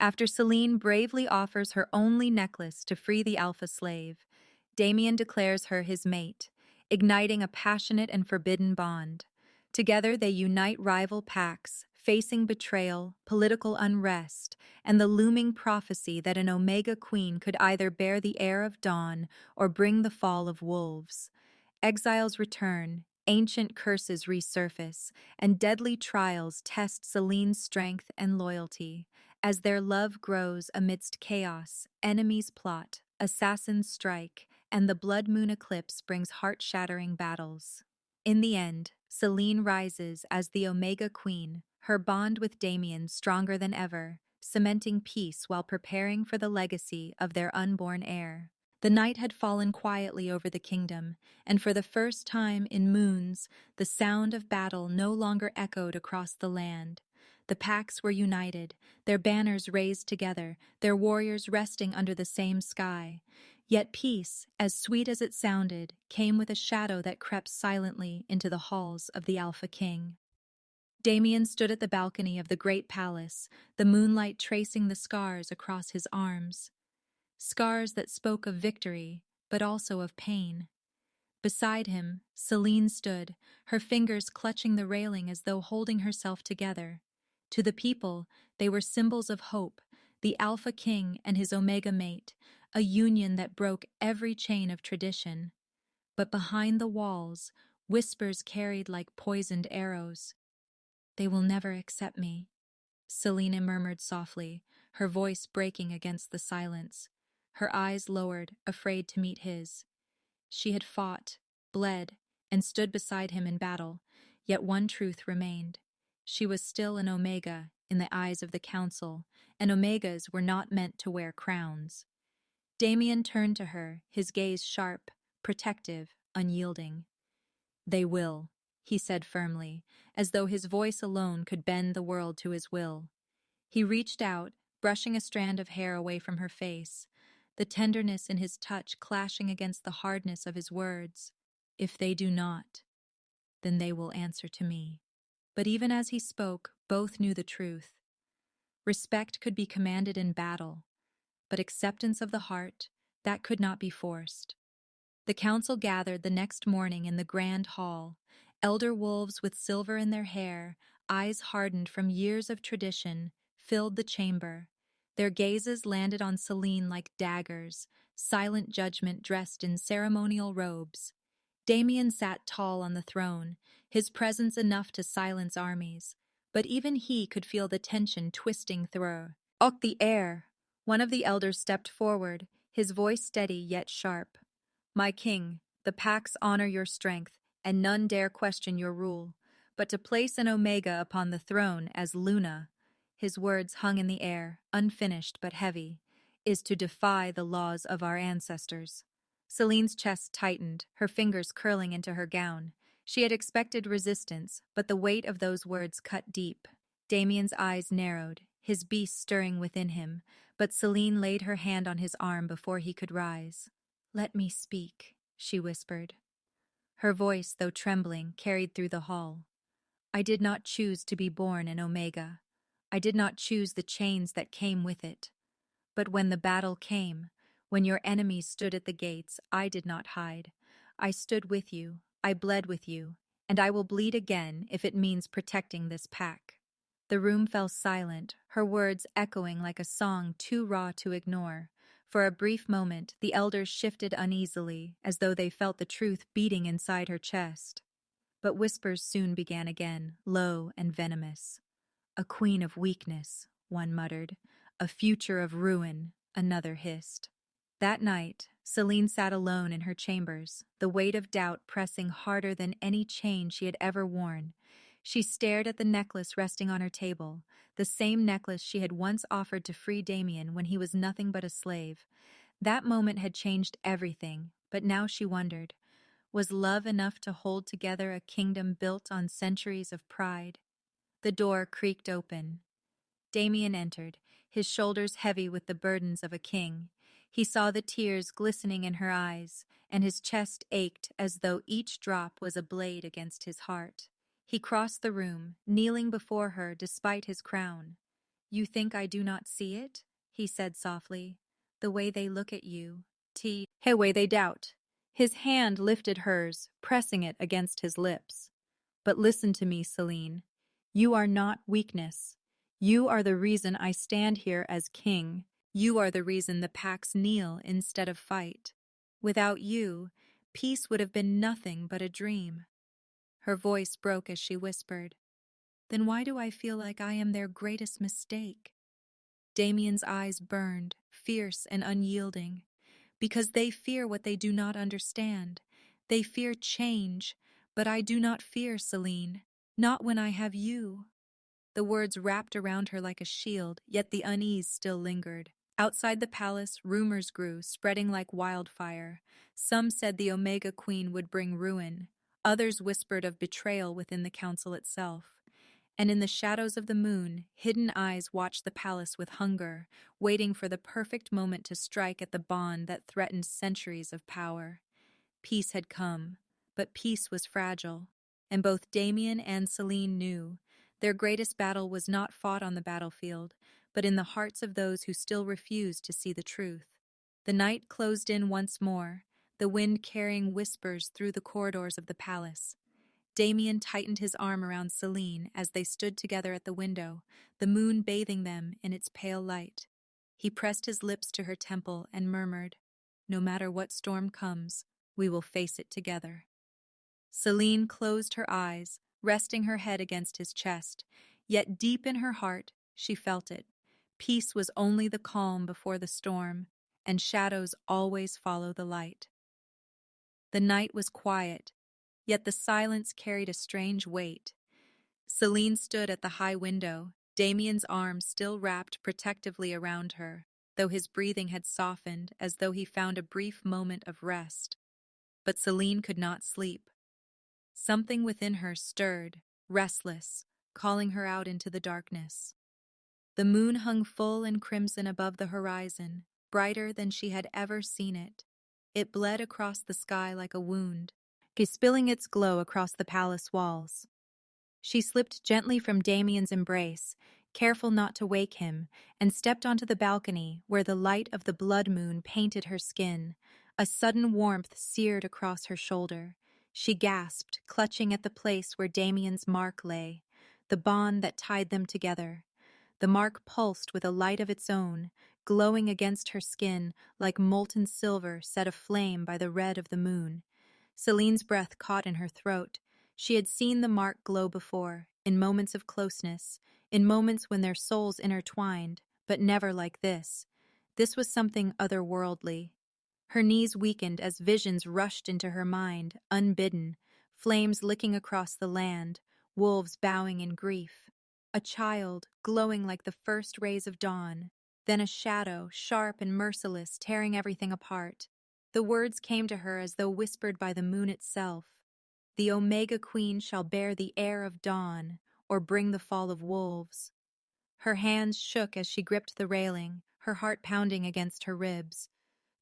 After Selene bravely offers her only necklace to free the alpha slave, Damien declares her his mate, igniting a passionate and forbidden bond. Together they unite rival packs, facing betrayal, political unrest, and the looming prophecy that an Omega Queen could either bear the heir of dawn or bring the fall of wolves. Exiles return, ancient curses resurface, and deadly trials test Selene's strength and loyalty. As their love grows amidst chaos, enemies plot, assassins strike, and the blood moon eclipse brings heart-shattering battles. In the end, Selene rises as the Omega Queen, her bond with Damien stronger than ever, cementing peace while preparing for the legacy of their unborn heir. The night had fallen quietly over the kingdom, and for the first time in moons, the sound of battle no longer echoed across the land. The packs were united, their banners raised together, their warriors resting under the same sky. Yet peace, as sweet as it sounded, came with a shadow that crept silently into the halls of the Alpha King. Damien stood at the balcony of the great palace, the moonlight tracing the scars across his arms. Scars that spoke of victory, but also of pain. Beside him, Selene stood, her fingers clutching the railing as though holding herself together. To the people, they were symbols of hope, the Alpha King and his Omega mate, a union that broke every chain of tradition. But behind the walls, whispers carried like poisoned arrows. "They will never accept me," Selene murmured softly, her voice breaking against the silence. Her eyes lowered, afraid to meet his. She had fought, bled, and stood beside him in battle, yet one truth remained. She was still an Omega in the eyes of the Council, and Omegas were not meant to wear crowns. Damien turned to her, his gaze sharp, protective, unyielding. "They will," he said firmly, as though his voice alone could bend the world to his will. He reached out, brushing a strand of hair away from her face, the tenderness in his touch clashing against the hardness of his words. "If they do not, then they will answer to me." But even as he spoke, both knew the truth. Respect could be commanded in battle, but acceptance of the heart, that could not be forced. The council gathered the next morning in the grand hall, elder wolves with silver in their hair, eyes hardened from years of tradition, filled the chamber. Their gazes landed on Selene like daggers, silent judgment dressed in ceremonial robes. Damien sat tall on the throne, his presence enough to silence armies, but even he could feel the tension twisting through. "Och, the air!" One of the elders stepped forward, his voice steady yet sharp. "My king, the packs honor your strength, and none dare question your rule. But to place an Omega upon the throne as Luna," his words hung in the air, unfinished but heavy, "is to defy the laws of our ancestors." Selene's chest tightened, her fingers curling into her gown. She had expected resistance, but the weight of those words cut deep. Damien's eyes narrowed, his beast stirring within him, but Selene laid her hand on his arm before he could rise. "Let me speak," she whispered. Her voice, though trembling, carried through the hall. "I did not choose to be born an Omega. I did not choose the chains that came with it. But when the battle came, when your enemies stood at the gates, I did not hide. I stood with you, I bled with you, and I will bleed again if it means protecting this pack." The room fell silent, her words echoing like a song too raw to ignore. For a brief moment, the elders shifted uneasily, as though they felt the truth beating inside her chest. But whispers soon began again, low and venomous. "A queen of weakness," one muttered. "A future of ruin," another hissed. That night, Selene sat alone in her chambers, the weight of doubt pressing harder than any chain she had ever worn. She stared at the necklace resting on her table, the same necklace she had once offered to free Damien when he was nothing but a slave. That moment had changed everything, but now she wondered, was love enough to hold together a kingdom built on centuries of pride? The door creaked open. Damien entered, his shoulders heavy with the burdens of a king. He saw the tears glistening in her eyes, and his chest ached as though each drop was a blade against his heart. He crossed the room, kneeling before her despite his crown. You think I do not see it? He said softly. The way they look at you. Hey, way they doubt. His hand lifted hers, pressing it against his lips. But listen to me, Selene. You are not weakness. You are the reason I stand here as king. You are the reason the packs kneel instead of fight. Without you, peace would have been nothing but a dream. Her voice broke as she whispered, Then why do I feel like I am their greatest mistake? Damien's eyes burned, fierce and unyielding. Because they fear what they do not understand. They fear change, but I do not fear, Selene. Not when I have you. The words wrapped around her like a shield, yet the unease still lingered. Outside the palace, rumors grew, spreading like wildfire. Some said the Omega Queen would bring ruin. Others whispered of betrayal within the council itself. And in the shadows of the moon, hidden eyes watched the palace with hunger, waiting for the perfect moment to strike at the bond that threatened centuries of power. Peace had come, but peace was fragile, and both Damien and Selene knew their greatest battle was not fought on the battlefield, but in the hearts of those who still refused to see the truth. The night closed in once more, the wind carrying whispers through the corridors of the palace. Damien tightened his arm around Selene as they stood together at the window, the moon bathing them in its pale light. He pressed his lips to her temple and murmured, No matter what storm comes, we will face it together. Selene closed her eyes, resting her head against his chest, yet deep in her heart she felt it. Peace was only the calm before the storm, and shadows always follow the light. The night was quiet, yet the silence carried a strange weight. Selene stood at the high window, Damien's arms still wrapped protectively around her, though his breathing had softened as though he found a brief moment of rest. But Selene could not sleep. Something within her stirred, restless, calling her out into the darkness. The moon hung full and crimson above the horizon, brighter than she had ever seen it. It bled across the sky like a wound, spilling its glow across the palace walls. She slipped gently from Damien's embrace, careful not to wake him, and stepped onto the balcony where the light of the blood moon painted her skin. A sudden warmth seared across her shoulder. She gasped, clutching at the place where Damien's mark lay, the bond that tied them together. The mark pulsed with a light of its own, glowing against her skin like molten silver set aflame by the red of the moon. Selene's breath caught in her throat. She had seen the mark glow before, in moments of closeness, in moments when their souls intertwined, but never like this. This was something otherworldly. Her knees weakened as visions rushed into her mind, unbidden, flames licking across the land, wolves bowing in grief. A child, glowing like the first rays of dawn, then a shadow, sharp and merciless, tearing everything apart. The words came to her as though whispered by the moon itself. The Omega Queen shall bear the heir of dawn, or bring the fall of wolves. Her hands shook as she gripped the railing, her heart pounding against her ribs.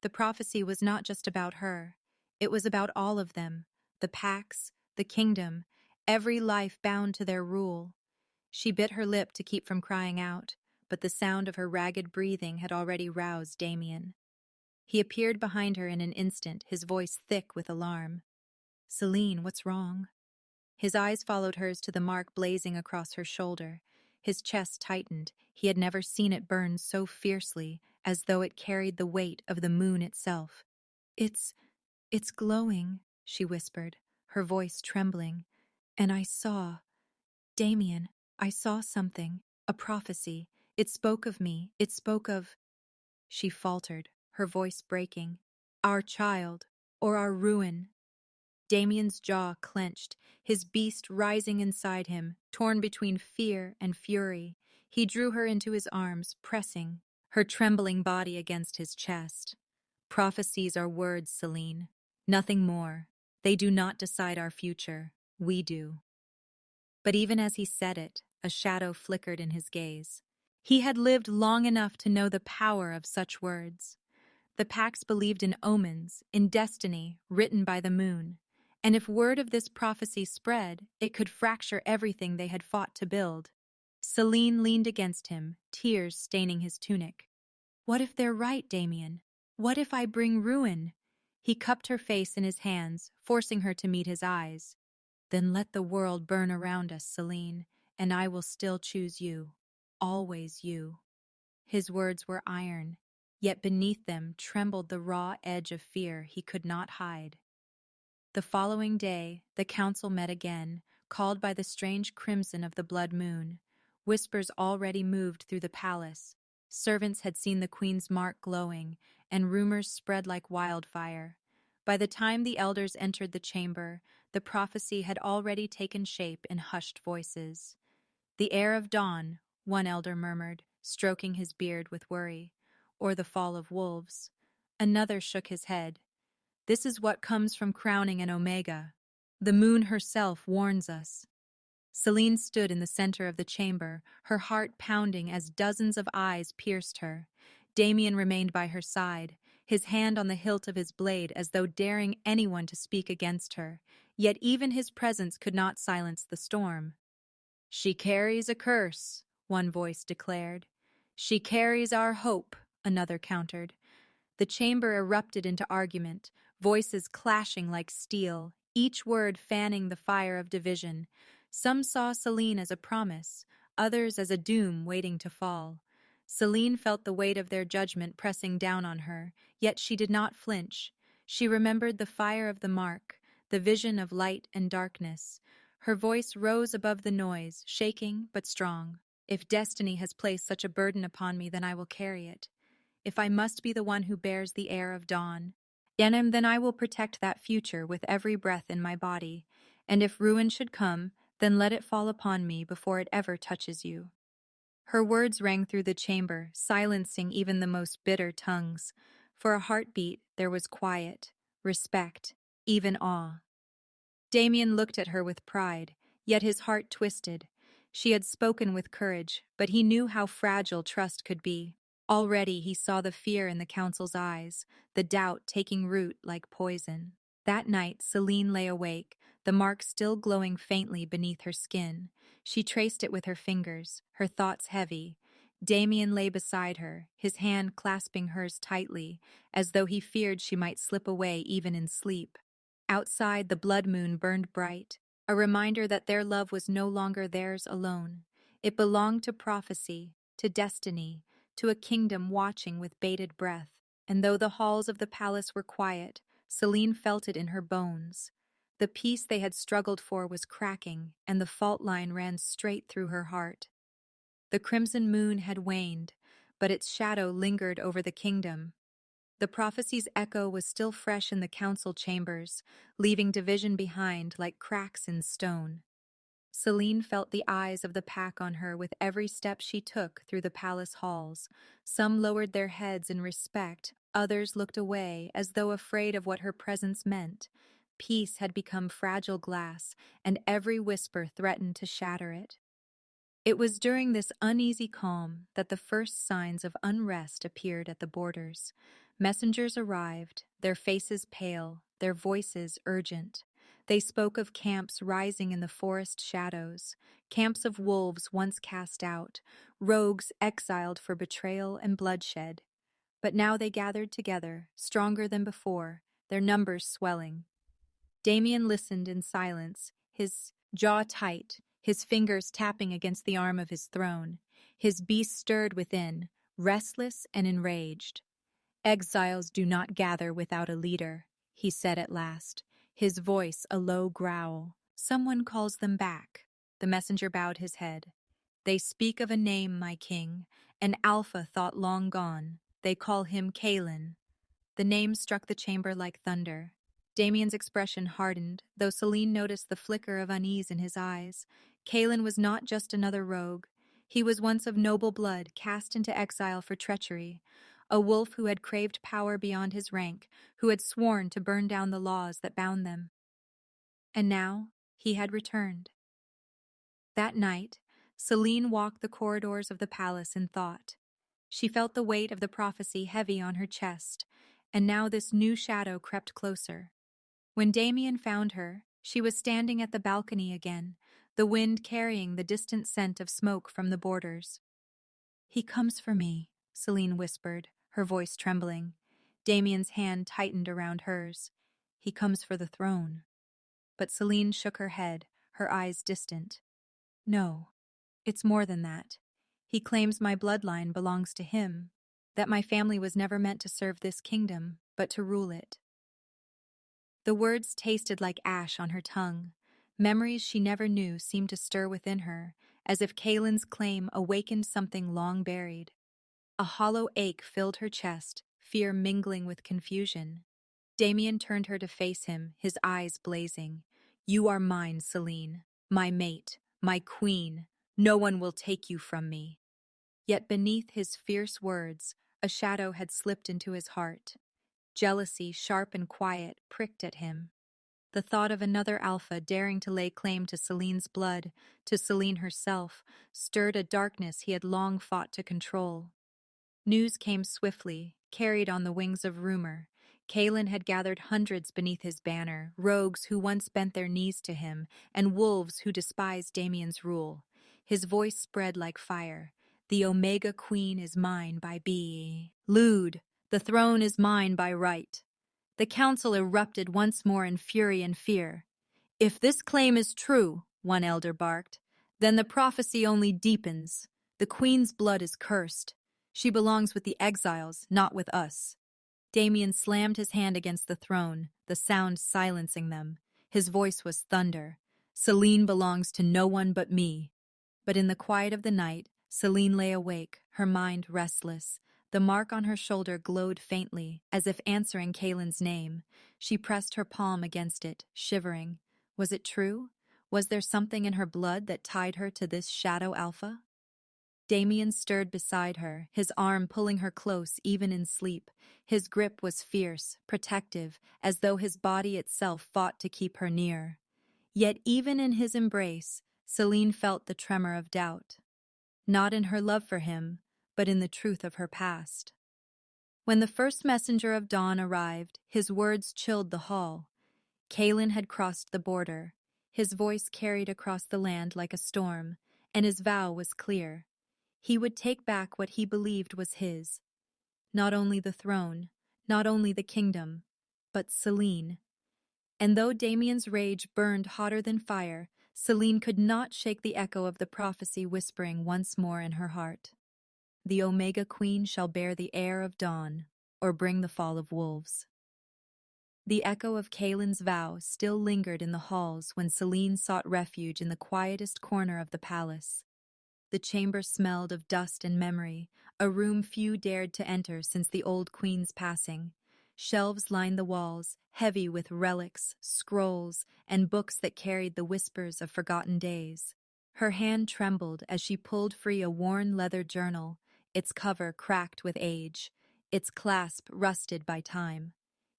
The prophecy was not just about her. It was about all of them, the packs, the kingdom, every life bound to their rule. She bit her lip to keep from crying out, but the sound of her ragged breathing had already roused Damien. He appeared behind her in an instant, his voice thick with alarm. Selene, what's wrong? His eyes followed hers to the mark blazing across her shoulder. His chest tightened. He had never seen it burn so fiercely, as though it carried the weight of the moon itself. It's glowing, she whispered, her voice trembling. And I saw. Damien, I saw something, a prophecy. It spoke of me. It spoke of... She faltered, her voice breaking. Our child, or our ruin. Damien's jaw clenched, his beast rising inside him, torn between fear and fury. He drew her into his arms, pressing her trembling body against his chest. Prophecies are words, Selene. Nothing more. They do not decide our future. We do. But even as he said it, a shadow flickered in his gaze. He had lived long enough to know the power of such words. The Pax believed in omens, in destiny, written by the moon. And if word of this prophecy spread, it could fracture everything they had fought to build. Selene leaned against him, tears staining his tunic. What if they're right, Damien? What if I bring ruin? He cupped her face in his hands, forcing her to meet his eyes. Then let the world burn around us, Selene, and I will still choose you. Always you. His words were iron, yet beneath them trembled the raw edge of fear he could not hide. The following day, the council met again, called by the strange crimson of the blood moon. Whispers already moved through the palace. Servants had seen the queen's mark glowing, and rumors spread like wildfire. By the time the elders entered the chamber, the prophecy had already taken shape in hushed voices. The heir of dawn, one elder murmured, stroking his beard with worry, or the fall of wolves. Another shook his head. This is what comes from crowning an omega. The moon herself warns us. Selene stood in the center of the chamber, her heart pounding as dozens of eyes pierced her. Damien remained by her side, his hand on the hilt of his blade as though daring anyone to speak against her. Yet even his presence could not silence the storm. She carries a curse, one voice declared. She carries our hope, another countered. The chamber erupted into argument, voices clashing like steel, each word fanning the fire of division. Some saw Selene as a promise, others as a doom waiting to fall. Selene felt the weight of their judgment pressing down on her, yet she did not flinch. She remembered the fire of the mark, the vision of light and darkness. Her voice rose above the noise, shaking but strong. If destiny has placed such a burden upon me, then I will carry it. If I must be the one who bears the air of dawn, then I will protect that future with every breath in my body. And if ruin should come, then let it fall upon me before it ever touches you. Her words rang through the chamber, silencing even the most bitter tongues. For a heartbeat, there was quiet, respect, even awe. Damien looked at her with pride, yet his heart twisted. She had spoken with courage, but he knew how fragile trust could be. Already he saw the fear in the council's eyes, the doubt taking root like poison. That night, Selene lay awake, the mark still glowing faintly beneath her skin. She traced it with her fingers, her thoughts heavy. Damien lay beside her, his hand clasping hers tightly, as though he feared she might slip away even in sleep. Outside, the blood moon burned bright, a reminder that their love was no longer theirs alone. It belonged to prophecy, to destiny, to a kingdom watching with bated breath. And though the halls of the palace were quiet, Selene felt it in her bones. The peace they had struggled for was cracking, and the fault line ran straight through her heart. The crimson moon had waned, but its shadow lingered over the kingdom. The prophecy's echo was still fresh in the council chambers, leaving division behind like cracks in stone. Selene felt the eyes of the pack on her with every step she took through the palace halls. Some lowered their heads in respect, others looked away as though afraid of what her presence meant. Peace had become fragile glass, and every whisper threatened to shatter it. It was during this uneasy calm that the first signs of unrest appeared at the borders. Messengers arrived, their faces pale, their voices urgent. They spoke of camps rising in the forest shadows, camps of wolves once cast out, rogues exiled for betrayal and bloodshed. But now they gathered together, stronger than before, their numbers swelling. Damien listened in silence, his jaw tight, his fingers tapping against the arm of his throne. His beast stirred within, restless and enraged. "Exiles do not gather without a leader," he said at last, his voice a low growl. "Someone calls them back." The messenger bowed his head. "They speak of a name, my king, an alpha thought long gone. They call him Kaix." The name struck the chamber like thunder. Damien's expression hardened, though Selene noticed the flicker of unease in his eyes. Kaix was not just another rogue. He was once of noble blood, cast into exile for treachery. A wolf who had craved power beyond his rank, who had sworn to burn down the laws that bound them. And now, he had returned. That night, Selene walked the corridors of the palace in thought. She felt the weight of the prophecy heavy on her chest, and now this new shadow crept closer. When Damien found her, she was standing at the balcony again, the wind carrying the distant scent of smoke from the borders. "He comes for me," Selene whispered, her voice trembling. Damien's hand tightened around hers. "He comes for the throne." But Selene shook her head, her eyes distant. "No, it's more than that. He claims my bloodline belongs to him, that my family was never meant to serve this kingdom, but to rule it." The words tasted like ash on her tongue. Memories she never knew seemed to stir within her, as if Kaelin's claim awakened something long buried. A hollow ache filled her chest, fear mingling with confusion. Damien turned her to face him, his eyes blazing. "You are mine, Selene, my mate, my queen. No one will take you from me." Yet beneath his fierce words, a shadow had slipped into his heart. Jealousy, sharp and quiet, pricked at him. The thought of another alpha daring to lay claim to Selene's blood, to Selene herself, stirred a darkness he had long fought to control. News came swiftly, carried on the wings of rumor. Kaelin had gathered hundreds beneath his banner, rogues who once bent their knees to him, and wolves who despised Damien's rule. His voice spread like fire. "The Omega Queen is mine by be. Lude, the throne is mine by right." The council erupted once more in fury and fear. "If this claim is true," one elder barked, "then the prophecy only deepens. The queen's blood is cursed. She belongs with the exiles, not with us." Damien slammed his hand against the throne, the sound silencing them. His voice was thunder. "Selene belongs to no one but me." But in the quiet of the night, Selene lay awake, her mind restless. The mark on her shoulder glowed faintly, as if answering Kaelin's name. She pressed her palm against it, shivering. Was it true? Was there something in her blood that tied her to this shadow alpha? Damien stirred beside her, his arm pulling her close even in sleep. His grip was fierce, protective, as though his body itself fought to keep her near. Yet even in his embrace, Selene felt the tremor of doubt. Not in her love for him, but in the truth of her past. When the first messenger of dawn arrived, his words chilled the hall. Kaelin had crossed the border. His voice carried across the land like a storm, and his vow was clear. He would take back what he believed was his. Not only the throne, not only the kingdom, but Selene. And though Damien's rage burned hotter than fire, Selene could not shake the echo of the prophecy whispering once more in her heart. "The Omega Queen shall bear the heir of dawn, or bring the fall of wolves." The echo of Kaelin's vow still lingered in the halls when Selene sought refuge in the quietest corner of the palace. The chamber smelled of dust and memory, a room few dared to enter since the old queen's passing. Shelves lined the walls, heavy with relics, scrolls, and books that carried the whispers of forgotten days. Her hand trembled as she pulled free a worn leather journal, its cover cracked with age, its clasp rusted by time.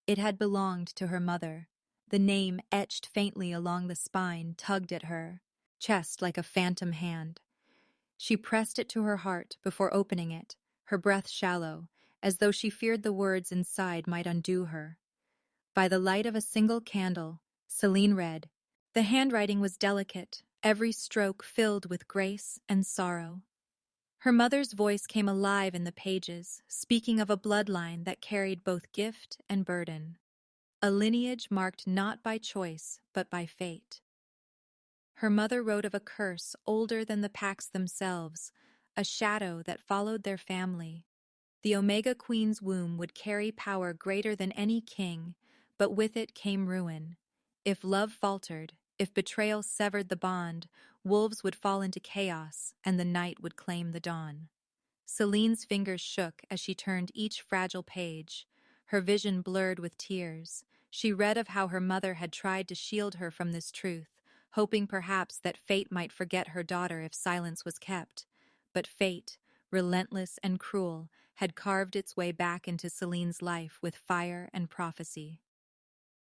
It had belonged to her mother. The name etched faintly along the spine tugged at her chest like a phantom hand. She pressed it to her heart before opening it, her breath shallow, as though she feared the words inside might undo her. By the light of a single candle, Selene read. The handwriting was delicate, every stroke filled with grace and sorrow. Her mother's voice came alive in the pages, speaking of a bloodline that carried both gift and burden. A lineage marked not by choice, but by fate. Her mother wrote of a curse older than the pacts themselves, a shadow that followed their family. The Omega Queen's womb would carry power greater than any king, but with it came ruin. If love faltered, if betrayal severed the bond, wolves would fall into chaos, and the night would claim the dawn. Selene's fingers shook as she turned each fragile page. Her vision blurred with tears. She read of how her mother had tried to shield her from this truth, hoping perhaps that fate might forget her daughter if silence was kept. But fate, relentless and cruel, had carved its way back into Selene's life with fire and prophecy.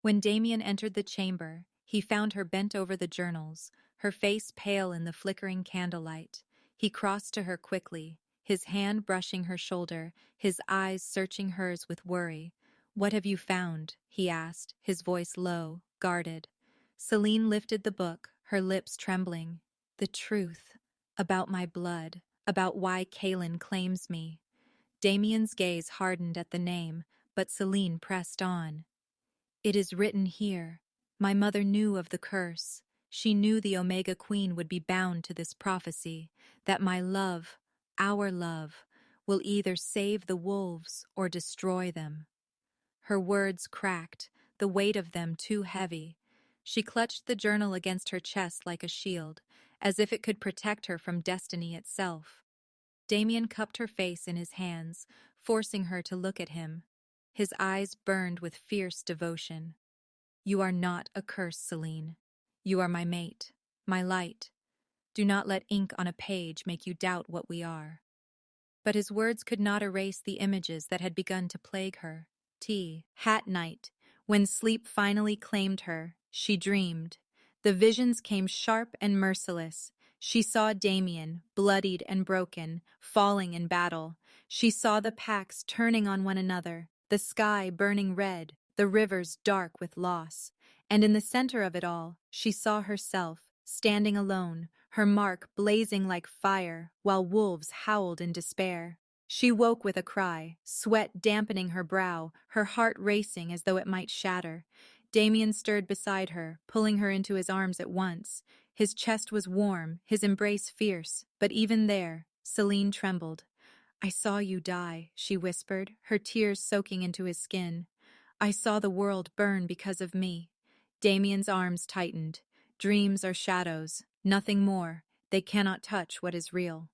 When Damien entered the chamber, he found her bent over the journals, her face pale in the flickering candlelight. He crossed to her quickly, his hand brushing her shoulder, his eyes searching hers with worry. "What have you found?" he asked, his voice low, guarded. Selene lifted the book, her lips trembling. The truth. About my blood. About why Kaelin claims me. Damien's gaze hardened at the name, but Selene pressed on. It is written here. My mother knew of the curse. She knew the Omega Queen would be bound to this prophecy, that my love, our love, will either save the wolves or destroy them. Her words cracked, the weight of them too heavy. She clutched the journal against her chest like a shield, as if it could protect her from destiny itself. Damien cupped her face in his hands, forcing her to look at him. His eyes burned with fierce devotion. You are not a curse, Selene. You are my mate, my light. Do not let ink on a page make you doubt what we are. But his words could not erase the images that had begun to plague her. Hat night, when sleep finally claimed her, she dreamed. The visions came sharp and merciless. She saw Damien, bloodied and broken, falling in battle. She saw the packs turning on one another, the sky burning red, the rivers dark with loss. And in the center of it all, she saw herself, standing alone, her mark blazing like fire, while wolves howled in despair. She woke with a cry, sweat dampening her brow, her heart racing as though it might shatter. Damien stirred beside her, pulling her into his arms at once. His chest was warm, his embrace fierce, but even there, Selene trembled. I saw you die, she whispered, her tears soaking into his skin. I saw the world burn because of me. Damien's arms tightened. Dreams are shadows, nothing more. They cannot touch what is real.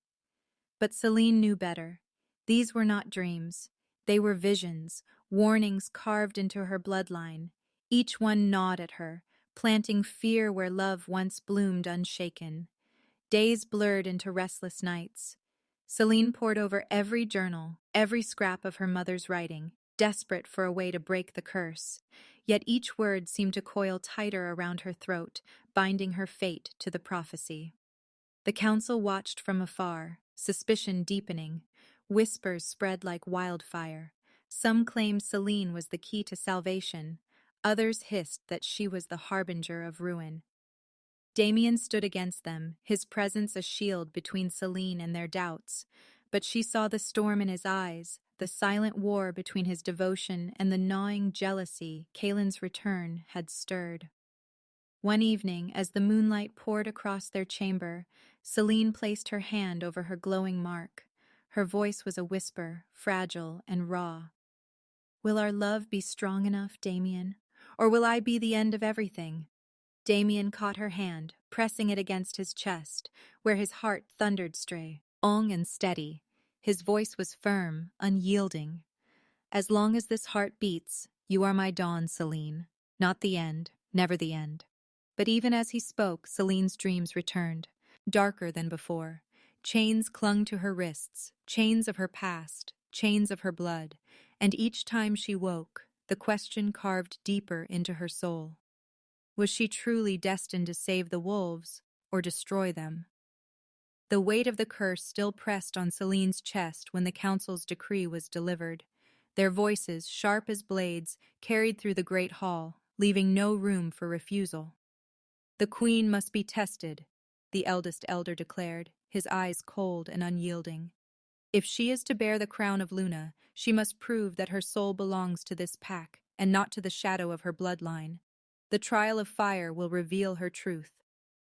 But Selene knew better. These were not dreams. They were visions, warnings carved into her bloodline. Each one gnawed at her, planting fear where love once bloomed unshaken. Days blurred into restless nights. Selene pored over every journal, every scrap of her mother's writing, desperate for a way to break the curse. Yet each word seemed to coil tighter around her throat, binding her fate to the prophecy. The council watched from afar, suspicion deepening. Whispers spread like wildfire. Some claimed Selene was the key to salvation. Others hissed that she was the harbinger of ruin. Damien stood against them, his presence a shield between Selene and their doubts. But she saw the storm in his eyes, the silent war between his devotion and the gnawing jealousy Kaelin's return had stirred. One evening, as the moonlight poured across their chamber, Selene placed her hand over her glowing mark. Her voice was a whisper, fragile and raw. Will our love be strong enough, Damien? Or will I be the end of everything? Damien caught her hand, pressing it against his chest, where his heart thundered strong and steady. His voice was firm, unyielding. As long as this heart beats, you are my dawn, Selene. Not the end, never the end. But even as he spoke, Selene's dreams returned, darker than before. Chains clung to her wrists, chains of her past, chains of her blood, and each time she woke, the question carved deeper into her soul. Was she truly destined to save the wolves or destroy them? The weight of the curse still pressed on Selene's chest when the council's decree was delivered. Their voices, sharp as blades, carried through the great hall, leaving no room for refusal. The queen must be tested, the eldest elder declared, his eyes cold and unyielding. If she is to bear the crown of Luna, she must prove that her soul belongs to this pack and not to the shadow of her bloodline. The trial of fire will reveal her truth.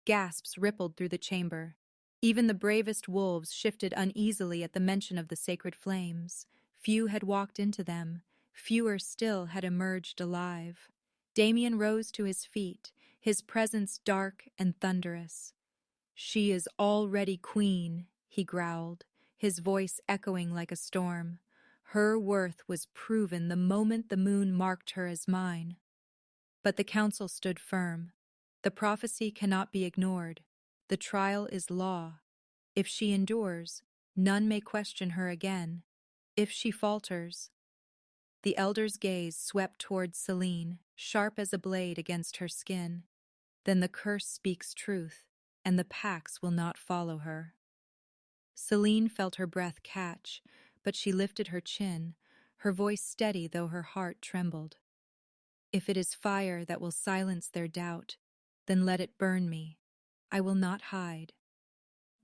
Gasps rippled through the chamber. Even the bravest wolves shifted uneasily at the mention of the sacred flames. Few had walked into them. Fewer still had emerged alive. Damien rose to his feet, his presence dark and thunderous. She is already queen, he growled, his voice echoing like a storm. Her worth was proven the moment the moon marked her as mine. But the council stood firm. The prophecy cannot be ignored. The trial is law. If she endures, none may question her again. If she falters... The elder's gaze swept towards Selene, sharp as a blade against her skin. Then the curse speaks truth, and the packs will not follow her. Selene felt her breath catch, but she lifted her chin, her voice steady though her heart trembled. If it is fire that will silence their doubt, then let it burn me, I will not hide.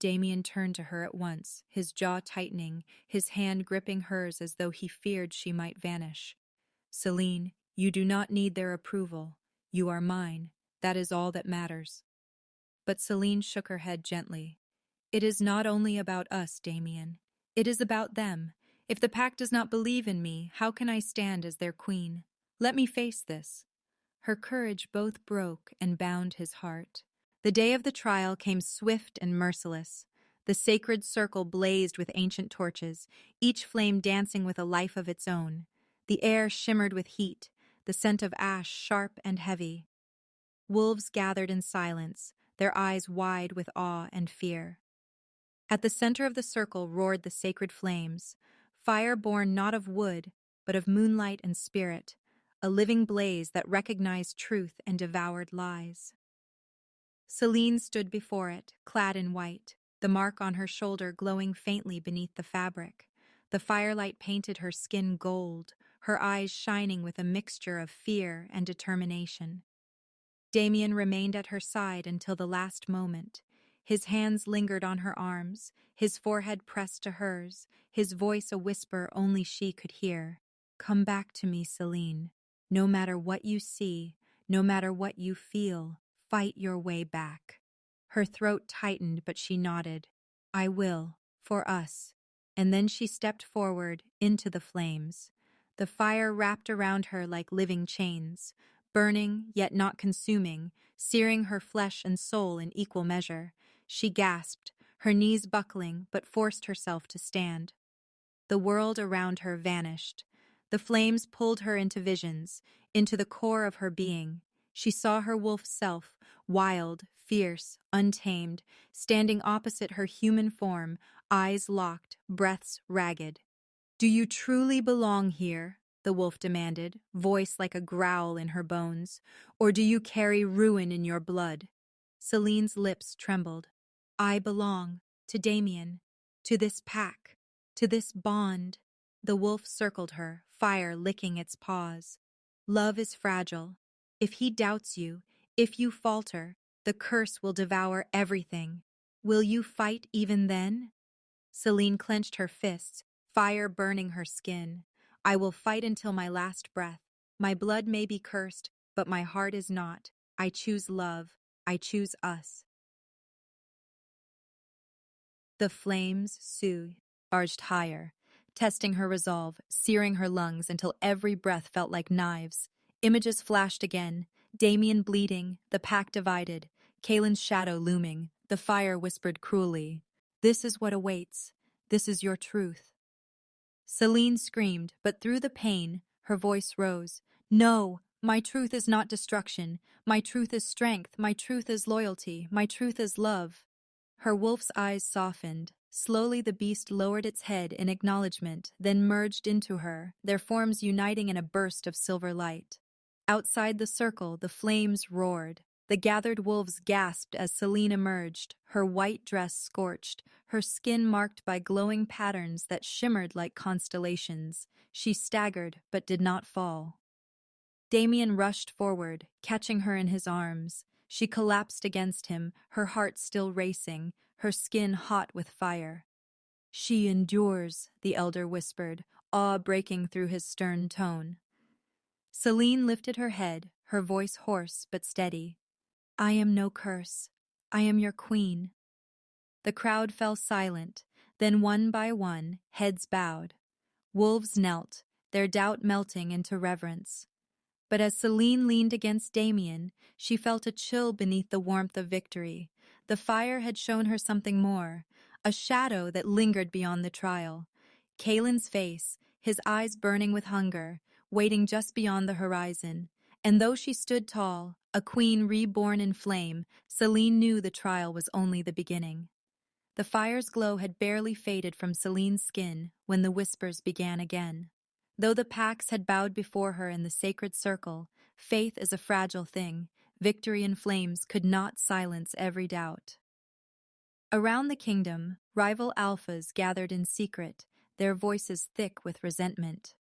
Damien turned to her at once, his jaw tightening, his hand gripping hers as though he feared she might vanish. Selene, you do not need their approval. You are mine. That is all that matters. But Selene shook her head gently. It is not only about us, Damien. It is about them. If the pack does not believe in me, how can I stand as their queen? Let me face this. Her courage both broke and bound his heart. The day of the trial came swift and merciless. The sacred circle blazed with ancient torches, each flame dancing with a life of its own. The air shimmered with heat, the scent of ash sharp and heavy. Wolves gathered in silence, their eyes wide with awe and fear. At the center of the circle roared the sacred flames, fire born not of wood, but of moonlight and spirit, a living blaze that recognized truth and devoured lies. Selene stood before it, clad in white, the mark on her shoulder glowing faintly beneath the fabric. The firelight painted her skin gold, her eyes shining with a mixture of fear and determination. Damien remained at her side until the last moment. His hands lingered on her arms, his forehead pressed to hers, his voice a whisper only she could hear. Come back to me, Selene. No matter what you see, no matter what you feel, fight your way back. Her throat tightened, but she nodded. I will, for us. And then she stepped forward, into the flames. The fire wrapped around her like living chains, burning yet not consuming, searing her flesh and soul in equal measure. She gasped, her knees buckling, but forced herself to stand. The world around her vanished. The flames pulled her into visions, into the core of her being. She saw her wolf self, wild, fierce, untamed, standing opposite her human form, eyes locked, breaths ragged. Do you truly belong here? The wolf demanded, voice like a growl in her bones. Or do you carry ruin in your blood? Selene's lips trembled. I belong to Damien, to this pack, to this bond. The wolf circled her, fire licking its paws. Love is fragile. If he doubts you, if you falter, the curse will devour everything. Will you fight even then? Selene clenched her fists, fire burning her skin. I will fight until my last breath. My blood may be cursed, but my heart is not. I choose love. I choose us. The flames surged higher, testing her resolve, searing her lungs until every breath felt like knives. Images flashed again, Damien bleeding, the pack divided, Kaylin's shadow looming. The fire whispered cruelly, "This is what awaits. This is your truth." Selene screamed, but through the pain, her voice rose. No, my truth is not destruction. My truth is strength. My truth is loyalty. My truth is love. Her wolf's eyes softened. Slowly the beast lowered its head in acknowledgement, then merged into her, their forms uniting in a burst of silver light. Outside the circle, the flames roared. The gathered wolves gasped as Selene emerged, her white dress scorched, her skin marked by glowing patterns that shimmered like constellations. She staggered, but did not fall. Damien rushed forward, catching her in his arms. She collapsed against him, her heart still racing, her skin hot with fire. She endures, the elder whispered, awe breaking through his stern tone. Selene lifted her head, her voice hoarse but steady. I am no curse. I am your queen. The crowd fell silent, then one by one, heads bowed. Wolves knelt, their doubt melting into reverence. But as Selene leaned against Damien, she felt a chill beneath the warmth of victory. The fire had shown her something more, a shadow that lingered beyond the trial. Kaylin's face, his eyes burning with hunger, waiting just beyond the horizon. And though she stood tall, a queen reborn in flame, Selene knew the trial was only the beginning. The fire's glow had barely faded from Selene's skin when the whispers began again. Though the packs had bowed before her in the sacred circle, faith is a fragile thing. Victory in flames could not silence every doubt. Around the kingdom, rival alphas gathered in secret, their voices thick with resentment.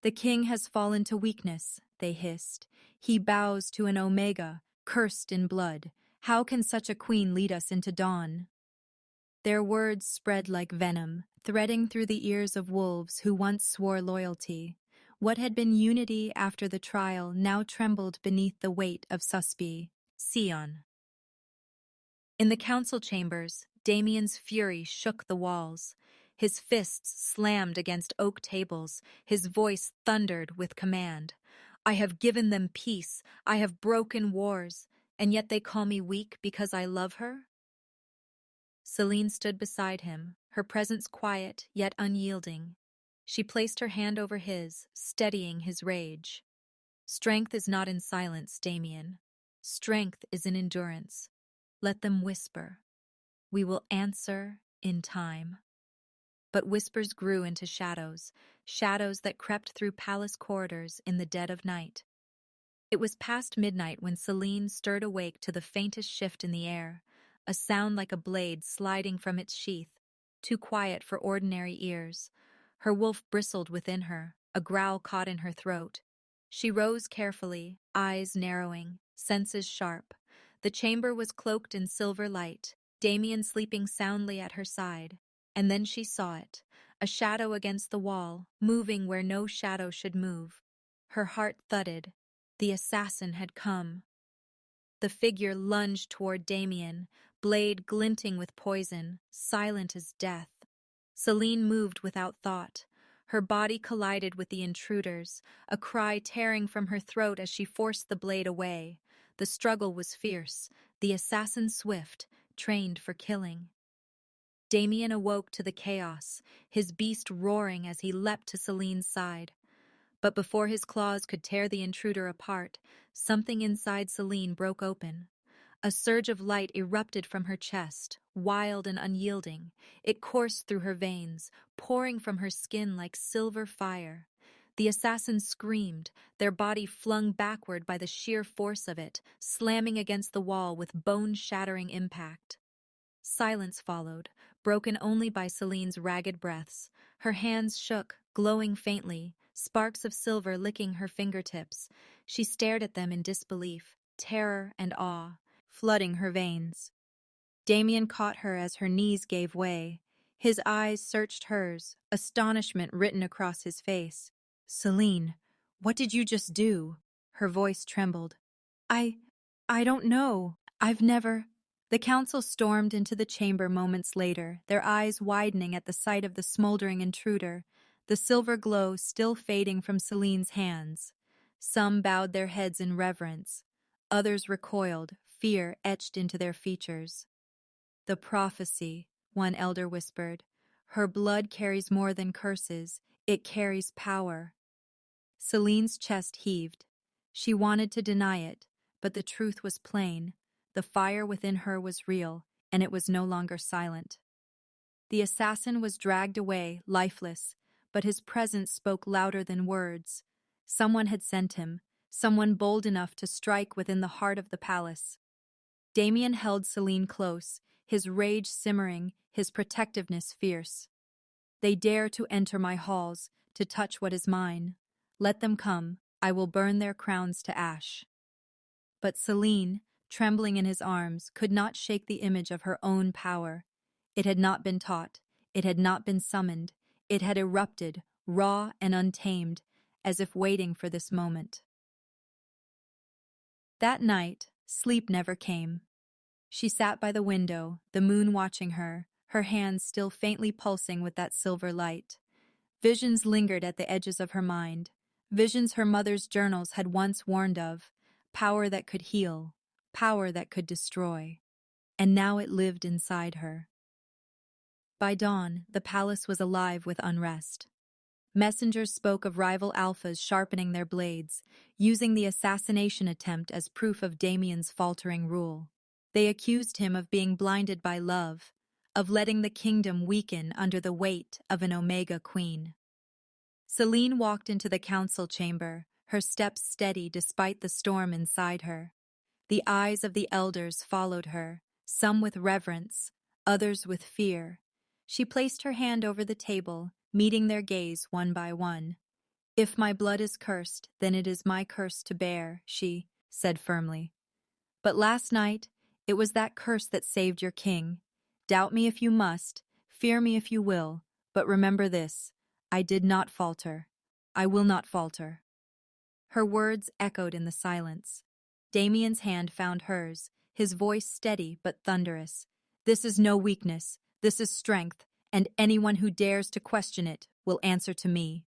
The king has fallen to weakness, they hissed. He bows to an omega, cursed in blood. How can such a queen lead us into dawn? Their words spread like venom, threading through the ears of wolves who once swore loyalty. What had been unity after the trial now trembled beneath the weight of suspicion. In the council chambers, Damien's fury shook the walls. His fists slammed against oak tables, his voice thundered with command. I have given them peace, I have broken wars, and yet they call me weak because I love her? Selene stood beside him, her presence quiet yet unyielding. She placed her hand over his, steadying his rage. Strength is not in silence, Damien. Strength is in endurance. Let them whisper. We will answer in time. But whispers grew into shadows, shadows that crept through palace corridors in the dead of night. It was past midnight when Selene stirred awake to the faintest shift in the air, a sound like a blade sliding from its sheath, too quiet for ordinary ears. Her wolf bristled within her, a growl caught in her throat. She rose carefully, eyes narrowing, senses sharp. The chamber was cloaked in silver light, Damien sleeping soundly at her side. And then she saw it, a shadow against the wall, moving where no shadow should move. Her heart thudded. The assassin had come. The figure lunged toward Damien, blade glinting with poison, silent as death. Selene moved without thought. Her body collided with the intruder's, a cry tearing from her throat as she forced the blade away. The struggle was fierce, the assassin swift, trained for killing. Damien awoke to the chaos, his beast roaring as he leapt to Selene's side. But before his claws could tear the intruder apart, something inside Selene broke open. A surge of light erupted from her chest, wild and unyielding. It coursed through her veins, pouring from her skin like silver fire. The assassins screamed, their body flung backward by the sheer force of it, slamming against the wall with bone-shattering impact. Silence followed, broken only by Selene's ragged breaths. Her hands shook, glowing faintly, sparks of silver licking her fingertips. She stared at them in disbelief, terror and awe, flooding her veins. Damien caught her as her knees gave way. His eyes searched hers, astonishment written across his face. Selene, what did you just do? Her voice trembled. I don't know. I've never... The council stormed into the chamber moments later, their eyes widening at the sight of the smoldering intruder, the silver glow still fading from Selene's hands. Some bowed their heads in reverence. Others recoiled, fear etched into their features. The prophecy, one elder whispered. Her blood carries more than curses. It carries power. Selene's chest heaved. She wanted to deny it, but the truth was plain. The fire within her was real, and it was no longer silent. The assassin was dragged away, lifeless, but his presence spoke louder than words. Someone had sent him, someone bold enough to strike within the heart of the palace. Damien held Selene close, his rage simmering, his protectiveness fierce. They dare to enter my halls, to touch what is mine. Let them come, I will burn their crowns to ash. But Selene, trembling in his arms, could not shake the image of her own power. It had not been taught, it had not been summoned, it had erupted, raw and untamed, as if waiting for this moment. That night, sleep never came. She sat by the window, the moon watching her, her hands still faintly pulsing with that silver light. Visions lingered at the edges of her mind, visions her mother's journals had once warned of, power that could heal, power that could destroy, and now it lived inside her. By dawn, the palace was alive with unrest. Messengers spoke of rival alphas sharpening their blades, using the assassination attempt as proof of Damien's faltering rule. They accused him of being blinded by love, of letting the kingdom weaken under the weight of an Omega queen. Selene walked into the council chamber, her steps steady despite the storm inside her. The eyes of the elders followed her, some with reverence, others with fear. She placed her hand over the table, meeting their gaze one by one. If my blood is cursed, then it is my curse to bear, she said firmly. But last night, It was that curse that saved your king. Doubt me if you must, fear me if you will, but remember this: I did not falter. I will not falter." Her words echoed in the silence. Damien's hand found hers, his voice steady but thunderous. "This is no weakness, this is strength, and anyone who dares to question it will answer to me."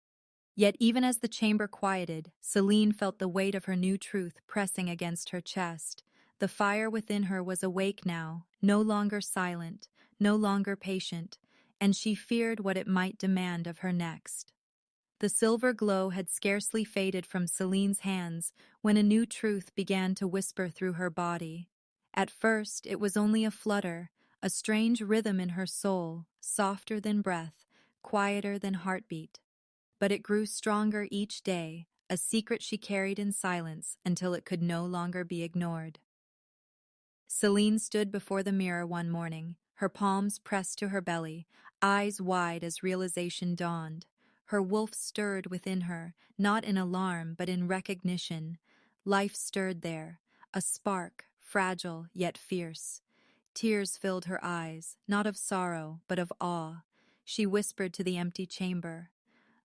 Yet even as the chamber quieted, Selene felt the weight of her new truth pressing against her chest. The fire within her was awake now, no longer silent, no longer patient, and she feared what it might demand of her next. The silver glow had scarcely faded from Selene's hands when a new truth began to whisper through her body. At first, it was only a flutter, a strange rhythm in her soul, softer than breath, quieter than heartbeat. But it grew stronger each day, a secret she carried in silence until it could no longer be ignored. Selene stood before the mirror one morning, her palms pressed to her belly, eyes wide as realization dawned. Her wolf stirred within her, not in alarm but in recognition. Life stirred there, a spark, fragile yet fierce. Tears filled her eyes, not of sorrow but of awe. She whispered to the empty chamber,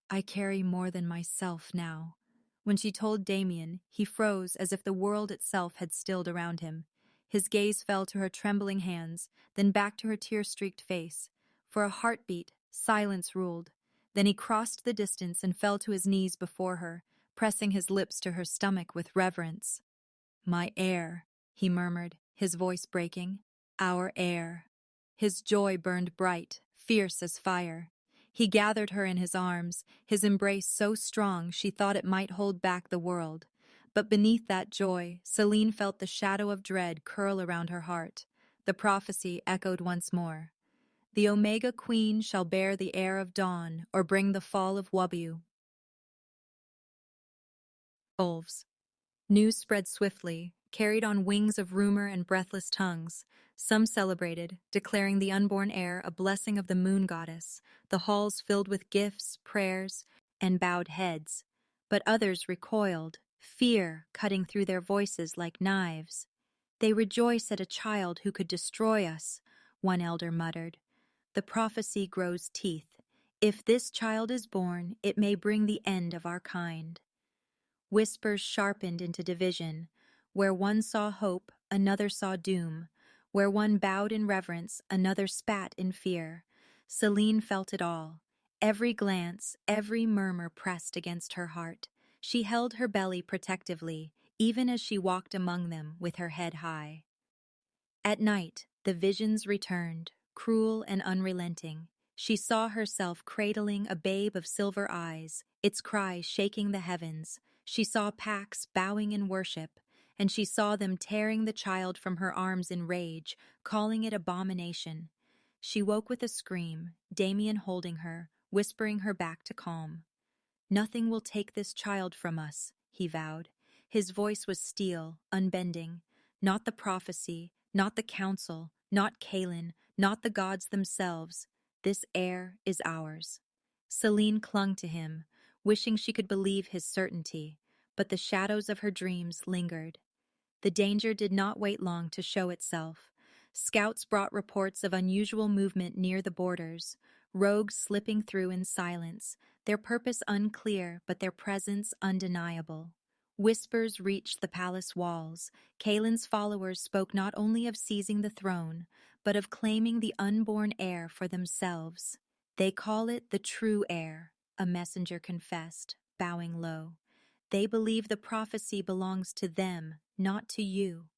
"I carry more than myself now." When she told Damien, he froze as if the world itself had stilled around him. His gaze fell to her trembling hands, then back to her tear-streaked face. For a heartbeat, silence ruled. Then he crossed the distance and fell to his knees before her, pressing his lips to her stomach with reverence. "My heir," he murmured, his voice breaking. "Our heir." His joy burned bright, fierce as fire. He gathered her in his arms, his embrace so strong she thought it might hold back the world. But beneath that joy, Selene felt the shadow of dread curl around her heart. The prophecy echoed once more. "The Omega Queen shall bear the heir of dawn, or bring the fall of Wabu." Wolves. News spread swiftly, carried on wings of rumor and breathless tongues. Some celebrated, declaring the unborn heir a blessing of the moon goddess, the halls filled with gifts, prayers, and bowed heads. But others recoiled, fear cutting through their voices like knives. "They rejoice at a child who could destroy us," one elder muttered. "The prophecy grows teeth. If this child is born, it may bring the end of our kind." Whispers sharpened into division. Where one saw hope, another saw doom. Where one bowed in reverence, another spat in fear. Selene felt it all. Every glance, every murmur pressed against her heart. She held her belly protectively, even as she walked among them with her head high. At night, the visions returned, cruel and unrelenting. She saw herself cradling a babe of silver eyes, its cry shaking the heavens. She saw Pax bowing in worship, and she saw them tearing the child from her arms in rage, calling it abomination. She woke with a scream, Damien holding her, whispering her back to calm. "Nothing will take this child from us," he vowed. His voice was steel, unbending. "Not the prophecy, not the council, not Kaelin, not the gods themselves. This heir is ours." Selene clung to him, wishing she could believe his certainty, but the shadows of her dreams lingered. The danger did not wait long to show itself. Scouts brought reports of unusual movement near the borders, rogues slipping through in silence, their purpose unclear but their presence undeniable. Whispers reached the palace walls. Kaelin's followers spoke not only of seizing the throne, but of claiming the unborn heir for themselves. "They call it the true heir," a messenger confessed, bowing low. "They believe the prophecy belongs to them, not to you."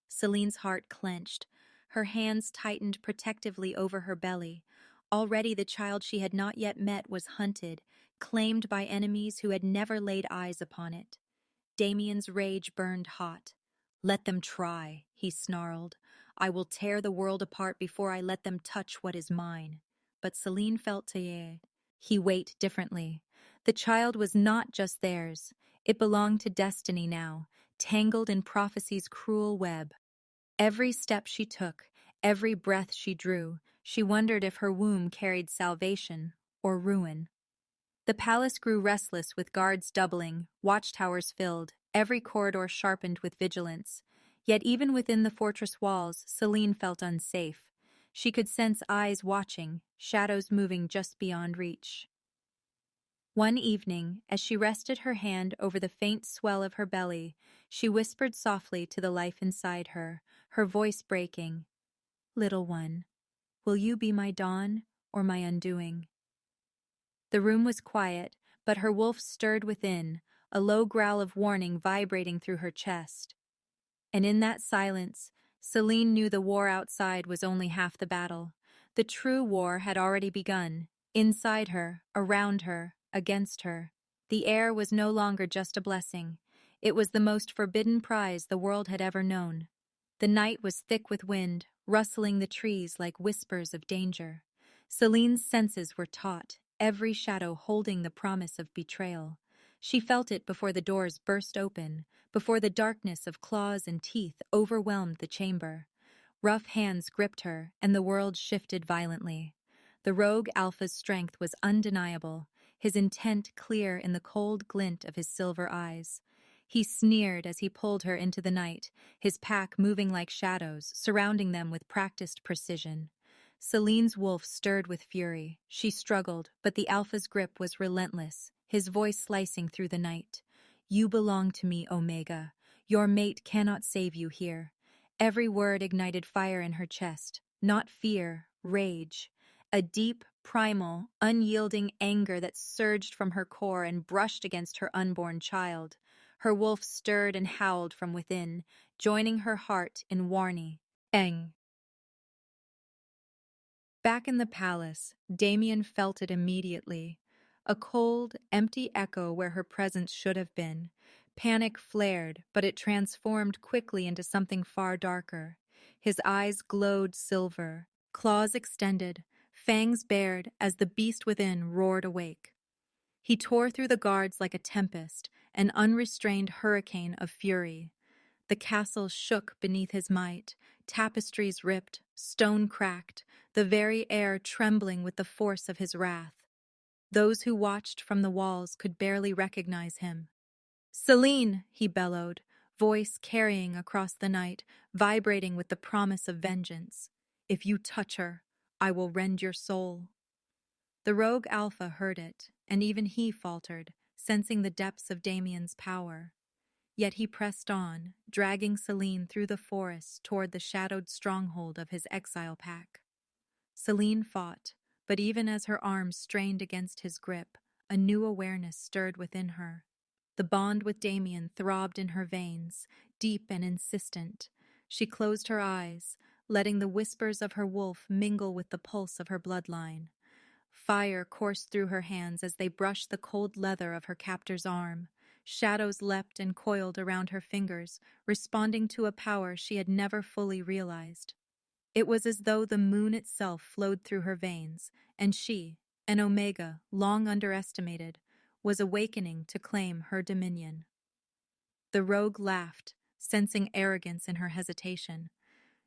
Selene's heart clenched. Her hands tightened protectively over her belly. Already the child she had not yet met was hunted, claimed by enemies who had never laid eyes upon it. Damien's rage burned hot. "Let them try," he snarled. "I will tear the world apart before I let them touch what is mine." But Selene felt he weighed differently. The child was not just theirs. It belonged to destiny now, tangled in prophecy's cruel web. Every step she took, every breath she drew, she wondered if her womb carried salvation or ruin. The palace grew restless with guards doubling, watchtowers filled, every corridor sharpened with vigilance. Yet even within the fortress walls, Selene felt unsafe. She could sense eyes watching, shadows moving just beyond reach. One evening, as she rested her hand over the faint swell of her belly, she whispered softly to the life inside her, her voice breaking, "Little one, will you be my dawn or my undoing?" The room was quiet, but her wolf stirred within, a low growl of warning vibrating through her chest. And in that silence, Selene knew the war outside was only half the battle. The true war had already begun, inside her, around her, against her. The air was no longer just a blessing. It was the most forbidden prize the world had ever known. The night was thick with wind, rustling the trees like whispers of danger. Selene's senses were taut, every shadow holding the promise of betrayal. She felt it before the doors burst open, before the darkness of claws and teeth overwhelmed the chamber. Rough hands gripped her, and the world shifted violently. The rogue Alpha's strength was undeniable, his intent clear in the cold glint of his silver eyes. He sneered as he pulled her into the night, his pack moving like shadows, surrounding them with practiced precision. Selene's wolf stirred with fury. She struggled, but the Alpha's grip was relentless, his voice slicing through the night. "You belong to me, Omega. Your mate cannot save you here." Every word ignited fire in her chest, not fear, rage. A deep, primal, unyielding anger that surged from her core and brushed against her unborn child. Her wolf stirred and howled from within, joining her heart in warning. Eng. Back in the palace, Damien felt it immediately. A cold, empty echo where her presence should have been. Panic flared, but it transformed quickly into something far darker. His eyes glowed silver, claws extended, fangs bared as the beast within roared awake. He tore through the guards like a tempest, an unrestrained hurricane of fury. The castle shook beneath his might, tapestries ripped, stone cracked, the very air trembling with the force of his wrath. Those who watched from the walls could barely recognize him. "Selene!" he bellowed, voice carrying across the night, vibrating with the promise of vengeance. "If you touch her, I will rend your soul." The rogue Alpha heard it, and even he faltered, sensing the depths of Damien's power. Yet he pressed on, dragging Selene through the forest toward the shadowed stronghold of his exile pack. Selene fought, but even as her arms strained against his grip, a new awareness stirred within her. The bond with Damien throbbed in her veins, deep and insistent. She closed her eyes, letting the whispers of her wolf mingle with the pulse of her bloodline. Fire coursed through her hands as they brushed the cold leather of her captor's arm. Shadows leapt and coiled around her fingers, responding to a power she had never fully realized. It was as though the moon itself flowed through her veins, and she, an Omega long underestimated, was awakening to claim her dominion. The rogue laughed, sensing arrogance in her hesitation.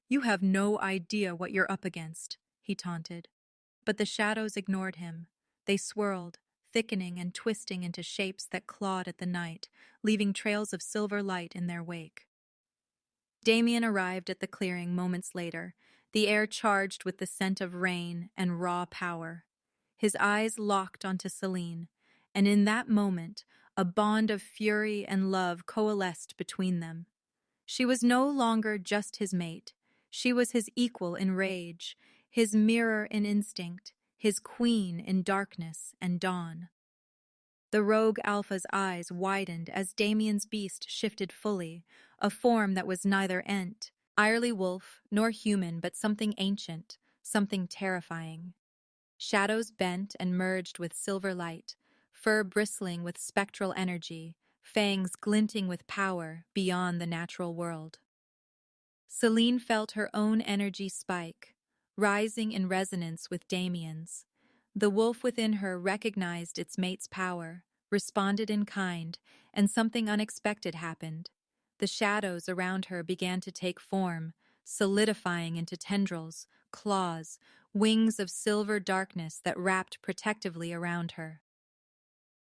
"You have no idea what you're up against," he taunted. But the shadows ignored him. They swirled, thickening and twisting into shapes that clawed at the night, leaving trails of silver light in their wake. Damien arrived at the clearing moments later, the air charged with the scent of rain and raw power. His eyes locked onto Selene, and in that moment, a bond of fury and love coalesced between them. She was no longer just his mate. She was his equal in rage, his mirror in instinct, his queen in darkness and dawn. The rogue Alpha's eyes widened as Damien's beast shifted fully, a form that was neither entirely wolf nor human, but something ancient, something terrifying. Shadows bent and merged with silver light, fur bristling with spectral energy, fangs glinting with power beyond the natural world. Selene felt her own energy spike, rising in resonance with Damien's. The wolf within her recognized its mate's power, responded in kind, and something unexpected happened. The shadows around her began to take form, solidifying into tendrils, claws, wings of silver darkness that wrapped protectively around her.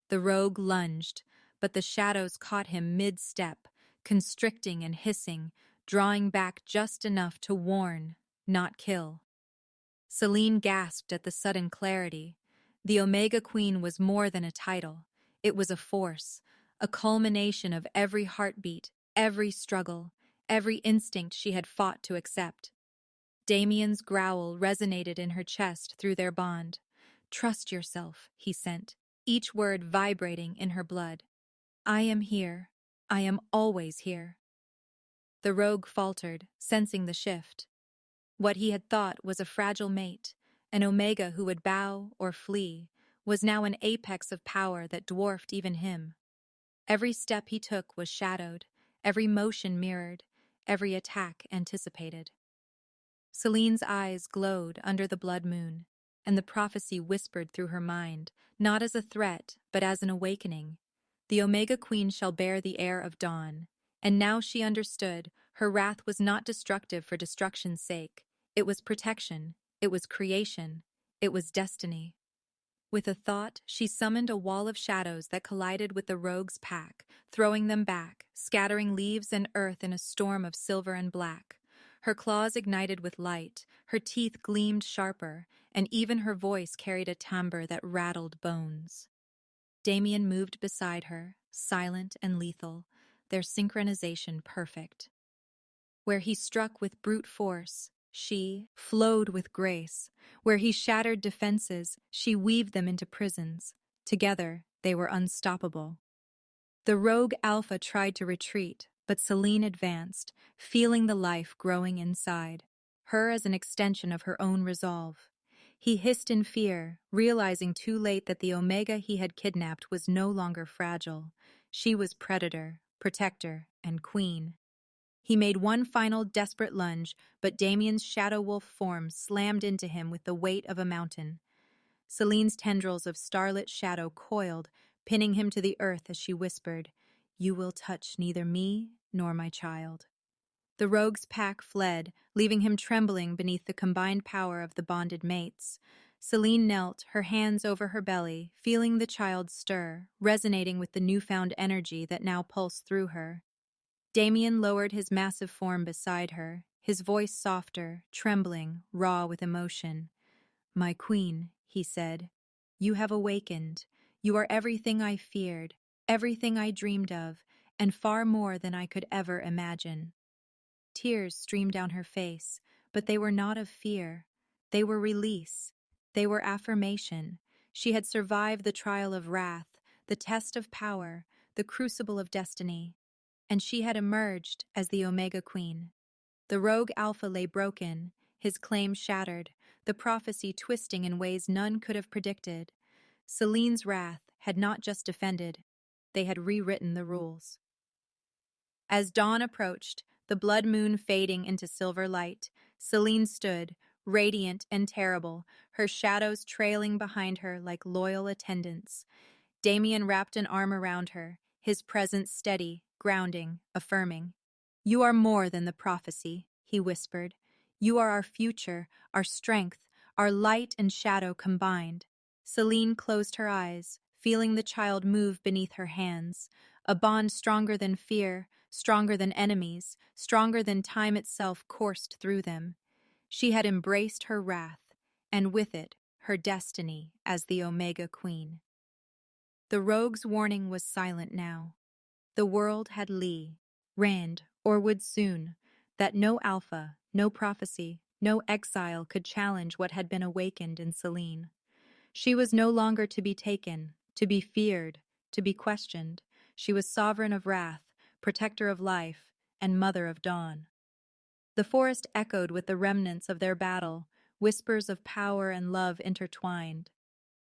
The rogue lunged, but the shadows caught him mid-step, constricting and hissing, drawing back just enough to warn, not kill. Selene gasped at the sudden clarity. The Omega Queen was more than a title. It was a force, a culmination of every heartbeat, every struggle, every instinct she had fought to accept. Damien's growl resonated in her chest through their bond. "Trust yourself," he sent, each word vibrating in her blood. "I am here. I am always here." The rogue faltered, sensing the shift. What he had thought was a fragile mate, an Omega who would bow or flee, was now an apex of power that dwarfed even him. Every step he took was shadowed, every motion mirrored, every attack anticipated. Selene's eyes glowed under the blood moon, and the prophecy whispered through her mind, not as a threat, but as an awakening. The Omega Queen shall bear the heir of dawn. And now she understood, her wrath was not destructive for destruction's sake. It was protection, it was creation, it was destiny. With a thought, she summoned a wall of shadows that collided with the rogue's pack, throwing them back, scattering leaves and earth in a storm of silver and black. Her claws ignited with light, her teeth gleamed sharper, and even her voice carried a timbre that rattled bones. Damien moved beside her, silent and lethal, their synchronization perfect. Where he struck with brute force, she flowed with grace. Where he shattered defenses, she weaved them into prisons. Together, they were unstoppable. The rogue Alpha tried to retreat, but Selene advanced, feeling the life growing inside, her as an extension of her own resolve. He hissed in fear, realizing too late that the Omega he had kidnapped was no longer fragile. She was predator, protector, and queen. He made one final desperate lunge, but Damien's shadow wolf form slammed into him with the weight of a mountain. Selene's tendrils of starlit shadow coiled, pinning him to the earth as she whispered, "You will touch neither me nor my child." The rogue's pack fled, leaving him trembling beneath the combined power of the bonded mates. Selene knelt, her hands over her belly, feeling the child stir, resonating with the newfound energy that now pulsed through her. Damien lowered his massive form beside her, his voice softer, trembling, raw with emotion. "My queen," he said, "you have awakened. You are everything I feared, everything I dreamed of, and far more than I could ever imagine." Tears streamed down her face, but they were not of fear. They were release. They were affirmation. She had survived the trial of wrath, the test of power, the crucible of destiny, and she had emerged as the Omega Queen. The rogue Alpha lay broken, his claim shattered, the prophecy twisting in ways none could have predicted. Selene's wrath had not just defended, they had rewritten the rules. As dawn approached, the blood moon fading into silver light, Selene stood, radiant and terrible, her shadows trailing behind her like loyal attendants. Damien wrapped an arm around her, his presence steady, grounding, affirming. "You are more than the prophecy," he whispered. "You are our future, our strength, our light and shadow combined." Selene closed her eyes, feeling the child move beneath her hands, a bond stronger than fear, stronger than enemies, stronger than time itself coursed through them. She had embraced her wrath, and with it, her destiny as the Omega Queen. The rogue's warning was silent now. The world had Rand, or would soon, that no Alpha, no prophecy, no exile could challenge what had been awakened in Selene. She was no longer to be taken, to be feared, to be questioned. She was sovereign of wrath, protector of life, and mother of dawn. The forest echoed with the remnants of their battle, whispers of power and love intertwined.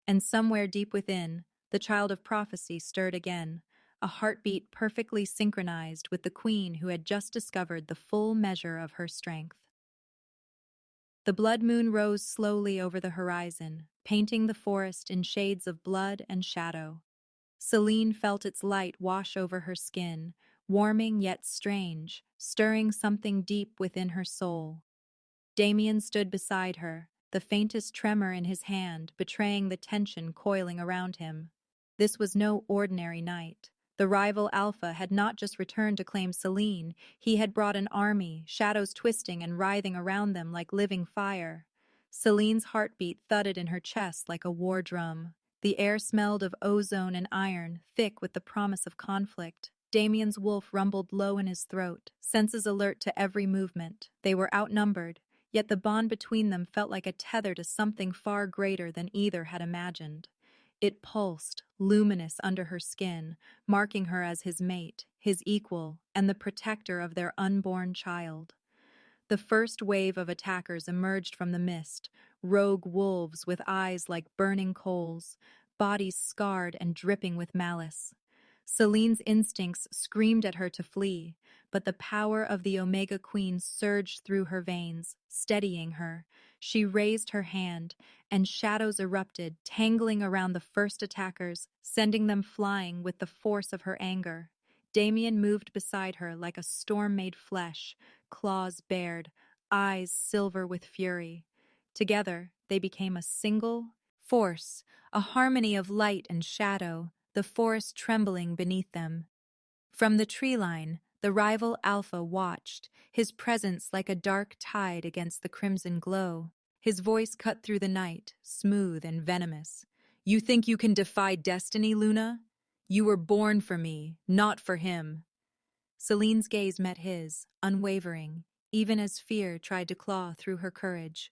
And somewhere deep within, the child of prophecy stirred again, a heartbeat perfectly synchronized with the queen who had just discovered the full measure of her strength. The blood moon rose slowly over the horizon, painting the forest in shades of blood and shadow. Selene felt its light wash over her skin, warming yet strange, stirring something deep within her soul. Damien stood beside her, the faintest tremor in his hand betraying the tension coiling around him. This was no ordinary night. The rival Alpha had not just returned to claim Selene, he had brought an army, shadows twisting and writhing around them like living fire. Selene's heartbeat thudded in her chest like a war drum. The air smelled of ozone and iron, thick with the promise of conflict. Damien's wolf rumbled low in his throat, senses alert to every movement. They were outnumbered, yet the bond between them felt like a tether to something far greater than either had imagined. It pulsed, luminous under her skin, marking her as his mate, his equal, and the protector of their unborn child. The first wave of attackers emerged from the mist, rogue wolves with eyes like burning coals, bodies scarred and dripping with malice. Selene's instincts screamed at her to flee, but the power of the Omega Queen surged through her veins, steadying her. She raised her hand, and shadows erupted, tangling around the first attackers, sending them flying with the force of her anger. Damien moved beside her like a storm made flesh, claws bared, eyes silver with fury. Together, they became a single force, a harmony of light and shadow, the forest trembling beneath them. From the tree line, the rival Alpha watched, his presence like a dark tide against the crimson glow. His voice cut through the night, smooth and venomous. "You think you can defy destiny, Luna? You were born for me, not for him." Selene's gaze met his, unwavering, even as fear tried to claw through her courage.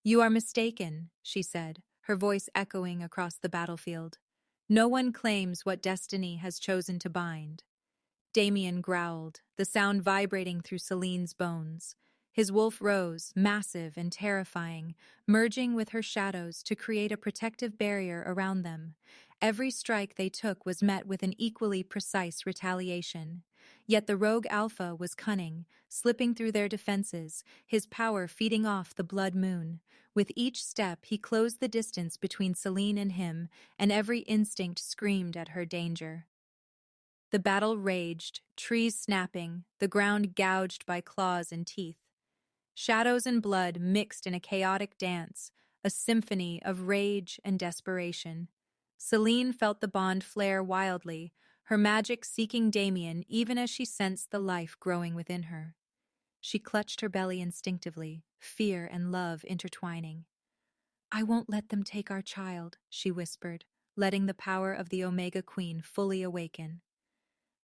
"You are mistaken," she said, her voice echoing across the battlefield. "No one claims what destiny has chosen to bind." Damien growled, the sound vibrating through Selene's bones. His wolf rose, massive and terrifying, merging with her shadows to create a protective barrier around them. Every strike they took was met with an equally precise retaliation. Yet the rogue Alpha was cunning, slipping through their defenses, his power feeding off the blood moon. With each step, he closed the distance between Selene and him, and every instinct screamed at her danger. The battle raged, trees snapping, the ground gouged by claws and teeth. Shadows and blood mixed in a chaotic dance, a symphony of rage and desperation. Selene felt the bond flare wildly, her magic seeking Damien even as she sensed the life growing within her. She clutched her belly instinctively, fear and love intertwining. "I won't let them take our child," she whispered, letting the power of the Omega Queen fully awaken.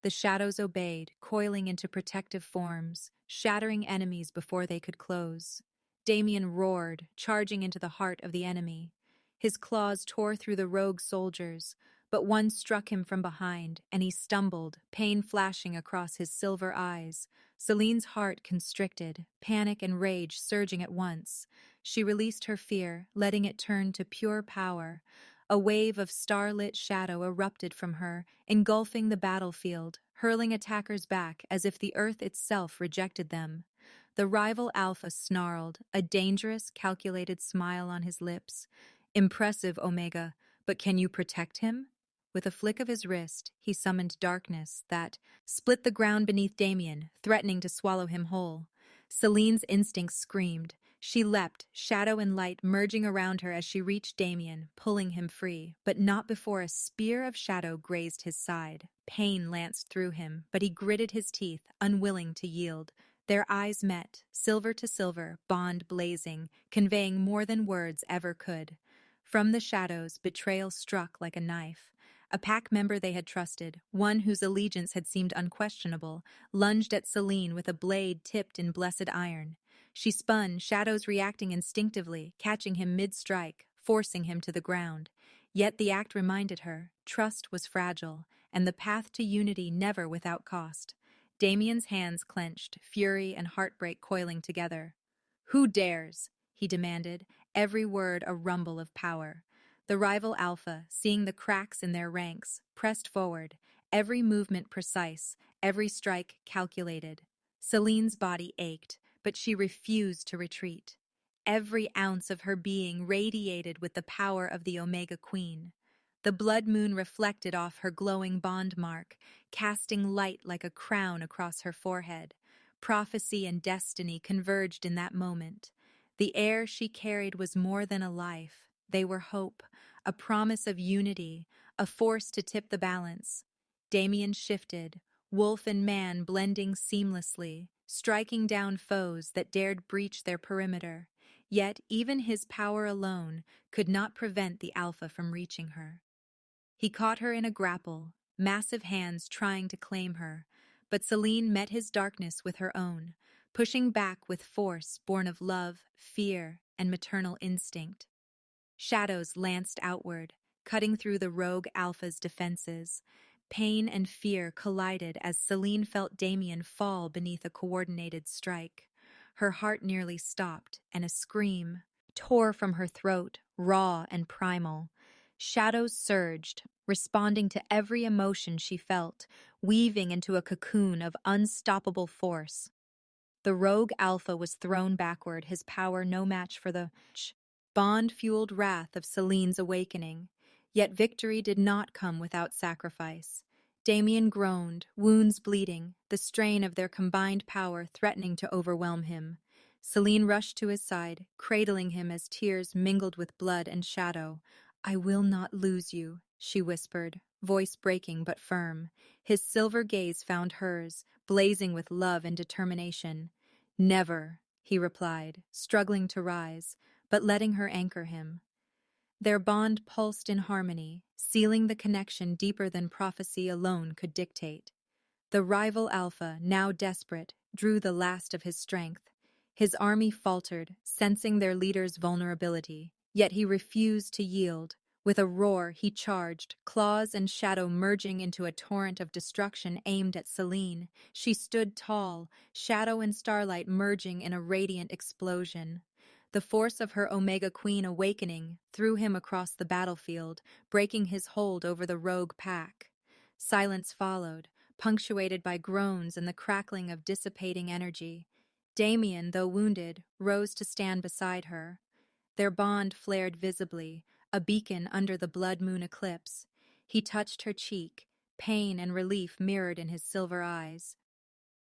The shadows obeyed, coiling into protective forms, shattering enemies before they could close. Damien roared, charging into the heart of the enemy. His claws tore through the rogue soldiers, but one struck him from behind, and he stumbled, pain flashing across his silver eyes. Selene's heart constricted, panic and rage surging at once. She released her fear, letting it turn to pure power. A wave of starlit shadow erupted from her, engulfing the battlefield, hurling attackers back as if the earth itself rejected them. The rival Alpha snarled, a dangerous, calculated smile on his lips. "Impressive, Omega, but can you protect him?" With a flick of his wrist, he summoned darkness that split the ground beneath Damien, threatening to swallow him whole. Selene's instincts screamed. She leapt, shadow and light merging around her as she reached Damien, pulling him free, but not before a spear of shadow grazed his side. Pain lanced through him, but he gritted his teeth, unwilling to yield. Their eyes met, silver to silver, bond blazing, conveying more than words ever could. From the shadows, betrayal struck like a knife. A pack member they had trusted, one whose allegiance had seemed unquestionable, lunged at Selene with a blade tipped in blessed iron. She spun, shadows reacting instinctively, catching him mid-strike, forcing him to the ground. Yet the act reminded her, trust was fragile, and the path to unity never without cost. Damien's hands clenched, fury and heartbreak coiling together. "Who dares?" he demanded, every word a rumble of power. The rival Alpha, seeing the cracks in their ranks, pressed forward, every movement precise, every strike calculated. Selene's body ached, but she refused to retreat. Every ounce of her being radiated with the power of the Omega Queen. The blood moon reflected off her glowing bond mark, casting light like a crown across her forehead. Prophecy and destiny converged in that moment. The air she carried was more than a life. They were hope, a promise of unity, a force to tip the balance. Damien shifted, wolf and man blending seamlessly, striking down foes that dared breach their perimeter. Yet even his power alone could not prevent the Alpha from reaching her. He caught her in a grapple, massive hands trying to claim her, but Selene met his darkness with her own, pushing back with force born of love, fear, and maternal instinct. Shadows lanced outward, cutting through the rogue Alpha's defenses. Pain and fear collided as Selene felt Damien fall beneath a coordinated strike. Her heart nearly stopped, and a scream tore from her throat, raw and primal. Shadows surged, responding to every emotion she felt, weaving into a cocoon of unstoppable force. The rogue Alpha was thrown backward, his power no match for the bond-fueled wrath of Selene's awakening. Yet victory did not come without sacrifice. Damien groaned, wounds bleeding, the strain of their combined power threatening to overwhelm him. Selene rushed to his side, cradling him as tears mingled with blood and shadow. "I will not lose you," she whispered, voice breaking but firm. His silver gaze found hers, blazing with love and determination. "Never," he replied, struggling to rise, but letting her anchor him. Their bond pulsed in harmony, sealing the connection deeper than prophecy alone could dictate. The rival Alpha, now desperate, drew the last of his strength. His army faltered, sensing their leader's vulnerability, yet he refused to yield. With a roar, he charged, claws and shadow merging into a torrent of destruction aimed at Selene. She stood tall, shadow and starlight merging in a radiant explosion. The force of her Omega Queen awakening threw him across the battlefield, breaking his hold over the rogue pack. Silence followed, punctuated by groans and the crackling of dissipating energy. Damien, though wounded, rose to stand beside her. Their bond flared visibly, a beacon under the blood moon eclipse. He touched her cheek, pain and relief mirrored in his silver eyes.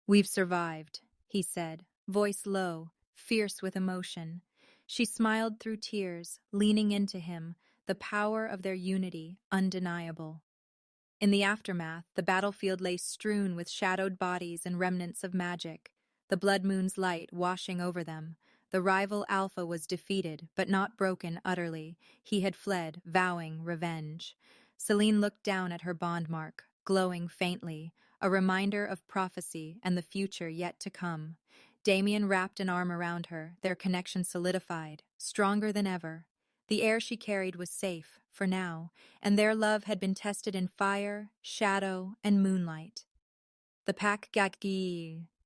"We've survived," he said, voice low, fierce with emotion. She smiled through tears, leaning into him, the power of their unity undeniable. In the aftermath, the battlefield lay strewn with shadowed bodies and remnants of magic, the blood moon's light washing over them. The rival Alpha was defeated, but not broken utterly. He had fled, vowing revenge. Selene looked down at her bond mark, glowing faintly, a reminder of prophecy and the future yet to come. Damien wrapped an arm around her, their connection solidified, stronger than ever. The air she carried was safe, for now, and their love had been tested in fire, shadow, and moonlight. The pack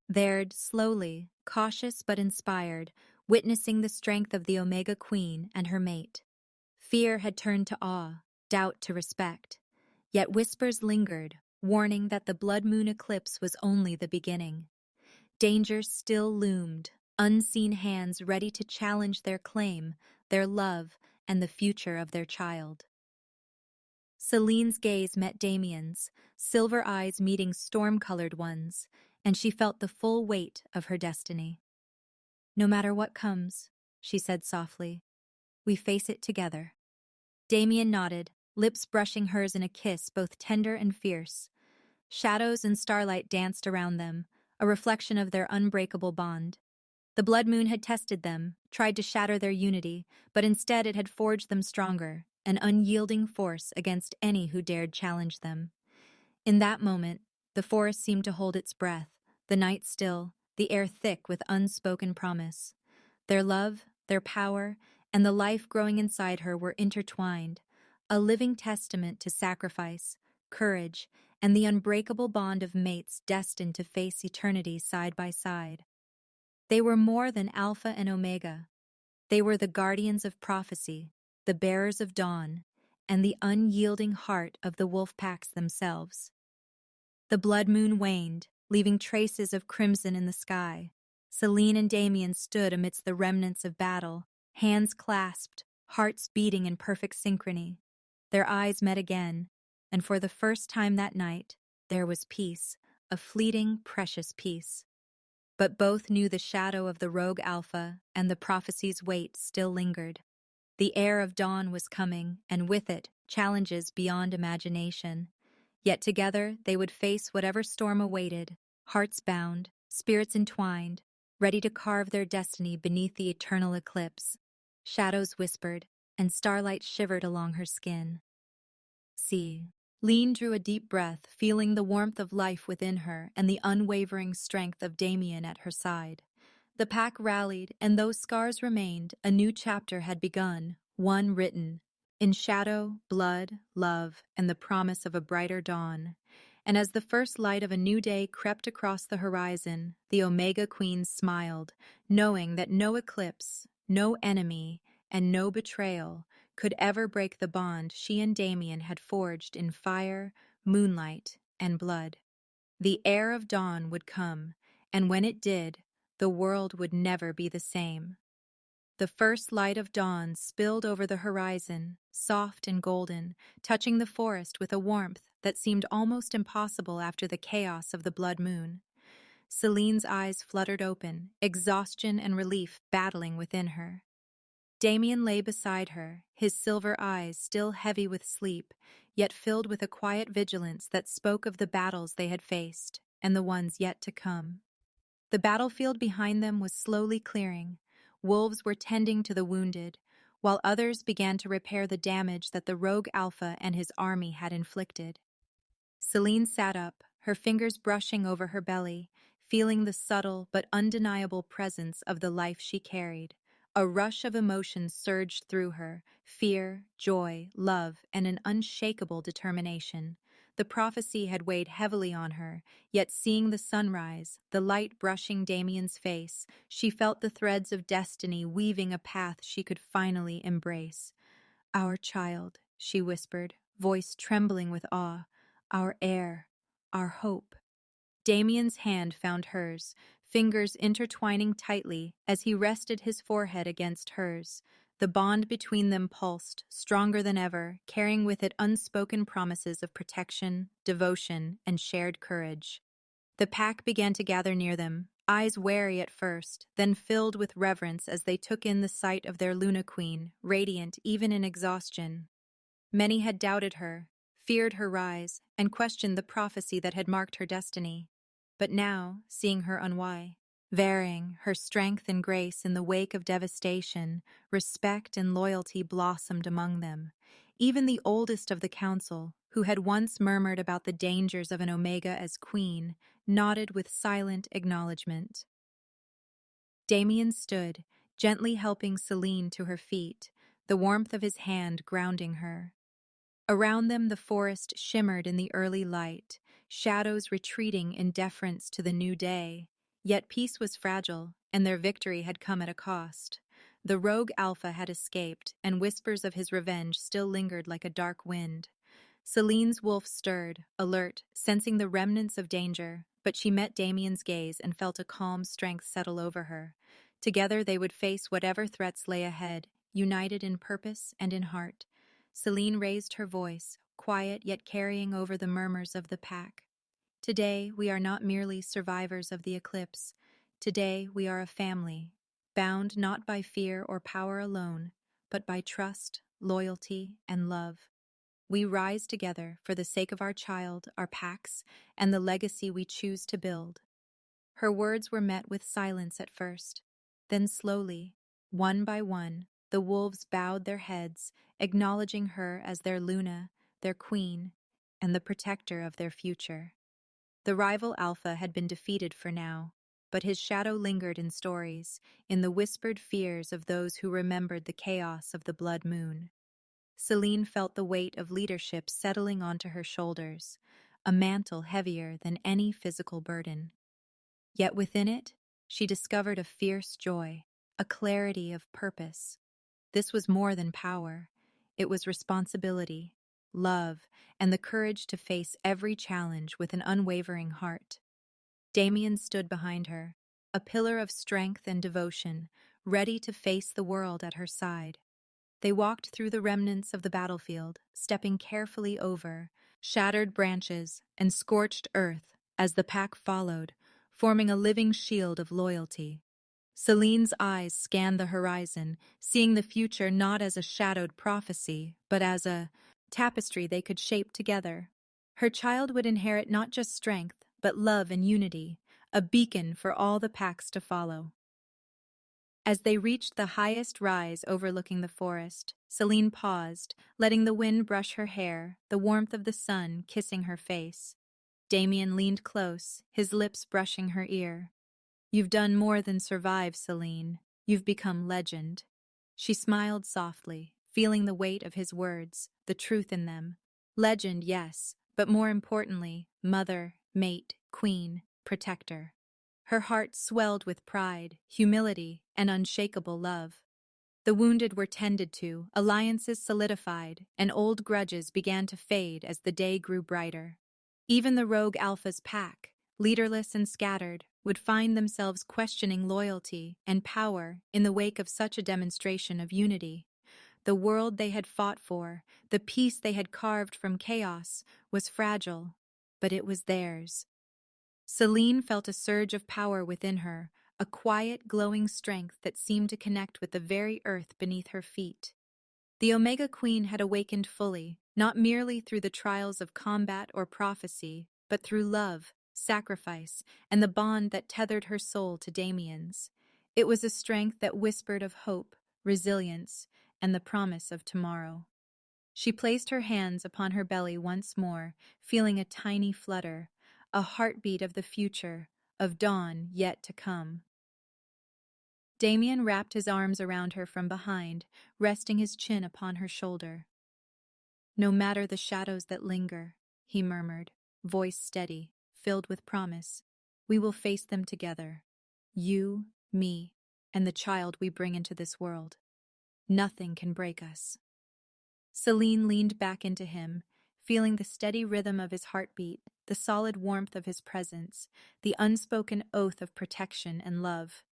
thered slowly, cautious but inspired, witnessing the strength of the Omega Queen and her mate. Fear had turned to awe, doubt to respect. Yet whispers lingered, warning that the blood moon eclipse was only the beginning. Danger still loomed, unseen hands ready to challenge their claim, their love, and the future of their child. Selene's gaze met Damien's, silver eyes meeting storm-colored ones, and she felt the full weight of her destiny. "No matter what comes," she said softly, "we face it together." Damien nodded, lips brushing hers in a kiss both tender and fierce. Shadows and starlight danced around them, a reflection of their unbreakable bond. The blood moon had tested them, tried to shatter their unity, but instead it had forged them stronger, an unyielding force against any who dared challenge them. In that moment, the forest seemed to hold its breath, the night still, the air thick with unspoken promise. Their love, their power, and the life growing inside her were intertwined, a living testament to sacrifice, courage, and the unbreakable bond of mates destined to face eternity side by side. They were more than Alpha and Omega. They were the guardians of prophecy, the bearers of dawn, and the unyielding heart of the wolf packs themselves. The blood moon waned, leaving traces of crimson in the sky. Selene and Damien stood amidst the remnants of battle, hands clasped, hearts beating in perfect synchrony. Their eyes met again, and for the first time that night, there was peace, a fleeting, precious peace. But both knew the shadow of the rogue Alpha and the prophecy's weight still lingered. The air of dawn was coming, and with it, challenges beyond imagination. Yet together they would face whatever storm awaited, hearts bound, spirits entwined, ready to carve their destiny beneath the eternal eclipse. Shadows whispered, and starlight shivered along her skin. See. Lean drew a deep breath, feeling the warmth of life within her and the unwavering strength of Damien at her side. The pack rallied, and though scars remained, a new chapter had begun, one written in shadow, blood, love, and the promise of a brighter dawn. And as the first light of a new day crept across the horizon, the Omega Queen smiled, knowing that no eclipse, no enemy, and no betrayal could ever break the bond she and Damien had forged in fire, moonlight, and blood. The heir of dawn would come, and when it did, the world would never be the same. The first light of dawn spilled over the horizon, soft and golden, touching the forest with a warmth that seemed almost impossible after the chaos of the blood moon. Selene's eyes fluttered open, exhaustion and relief battling within her. Damien lay beside her, his silver eyes still heavy with sleep, yet filled with a quiet vigilance that spoke of the battles they had faced and the ones yet to come. The battlefield behind them was slowly clearing. Wolves were tending to the wounded, while others began to repair the damage that the rogue Alpha and his army had inflicted. Selene sat up, her fingers brushing over her belly, feeling the subtle but undeniable presence of the life she carried. A rush of emotions surged through her, fear, joy, love, and an unshakable determination. The prophecy had weighed heavily on her, yet seeing the sunrise, the light brushing Damien's face, she felt the threads of destiny weaving a path she could finally embrace. "Our child," she whispered, voice trembling with awe. "Our heir. Our hope." Damien's hand found hers, fingers intertwining tightly as he rested his forehead against hers. The bond between them pulsed, stronger than ever, carrying with it unspoken promises of protection, devotion, and shared courage. The pack began to gather near them, eyes wary at first, then filled with reverence as they took in the sight of their Luna Queen, radiant even in exhaustion. Many had doubted her, feared her rise, and questioned the prophecy that had marked her destiny. But now, seeing her unwavering, her strength and grace in the wake of devastation, respect and loyalty blossomed among them. Even the oldest of the council, who had once murmured about the dangers of an Omega as queen, nodded with silent acknowledgement. Damien stood, gently helping Selene to her feet, the warmth of his hand grounding her. Around them the forest shimmered in the early light, shadows retreating in deference to the new day. Yet peace was fragile, and their victory had come at a cost. The rogue Alpha had escaped, and whispers of his revenge still lingered like a dark wind. Selene's wolf stirred, alert, sensing the remnants of danger, but she met Damien's gaze and felt a calm strength settle over her. Together they would face whatever threats lay ahead, united in purpose and in heart. Selene raised her voice, quiet yet carrying over the murmurs of the pack. "Today we are not merely survivors of the eclipse. Today we are a family, bound not by fear or power alone, but by trust, loyalty, and love. We rise together for the sake of our child, our packs, and the legacy we choose to build." Her words were met with silence at first. Then slowly, one by one, the wolves bowed their heads, acknowledging her as their Luna, their queen, and the protector of their future. The rival Alpha had been defeated for now, but his shadow lingered in stories, in the whispered fears of those who remembered the chaos of the blood moon. Selene felt the weight of leadership settling onto her shoulders, a mantle heavier than any physical burden. Yet within it, she discovered a fierce joy, a clarity of purpose. This was more than power. It was responsibility, love, and the courage to face every challenge with an unwavering heart. Damien stood behind her, a pillar of strength and devotion, ready to face the world at her side. They walked through the remnants of the battlefield, stepping carefully over shattered branches and scorched earth as the pack followed, forming a living shield of loyalty. Selene's eyes scanned the horizon, seeing the future not as a shadowed prophecy, but as a tapestry they could shape together. Her child would inherit not just strength, but love and unity, a beacon for all the packs to follow. As they reached the highest rise overlooking the forest, Selene paused, letting the wind brush her hair, the warmth of the sun kissing her face. Damien leaned close, his lips brushing her ear. "You've done more than survive, Selene. You've become legend." She smiled softly, feeling the weight of his words, the truth in them. Legend, yes, but more importantly, mother, mate, queen, protector. Her heart swelled with pride, humility, and unshakable love. The wounded were tended to, alliances solidified, and old grudges began to fade as the day grew brighter. Even the rogue Alpha's pack, leaderless and scattered, would find themselves questioning loyalty and power in the wake of such a demonstration of unity. The world they had fought for, the peace they had carved from chaos, was fragile, but it was theirs. Selene felt a surge of power within her, a quiet, glowing strength that seemed to connect with the very earth beneath her feet. The Omega Queen had awakened fully, not merely through the trials of combat or prophecy, but through love, sacrifice, and the bond that tethered her soul to Damien's. It was a strength that whispered of hope, resilience, and the promise of tomorrow. She placed her hands upon her belly once more, feeling a tiny flutter, a heartbeat of the future, of dawn yet to come. Damien wrapped his arms around her from behind, resting his chin upon her shoulder. "No matter the shadows that linger," he murmured, voice steady, filled with promise, "we will face them together. You, me, and the child we bring into this world. Nothing can break us." Selene leaned back into him, feeling the steady rhythm of his heartbeat, the solid warmth of his presence, the unspoken oath of protection and love.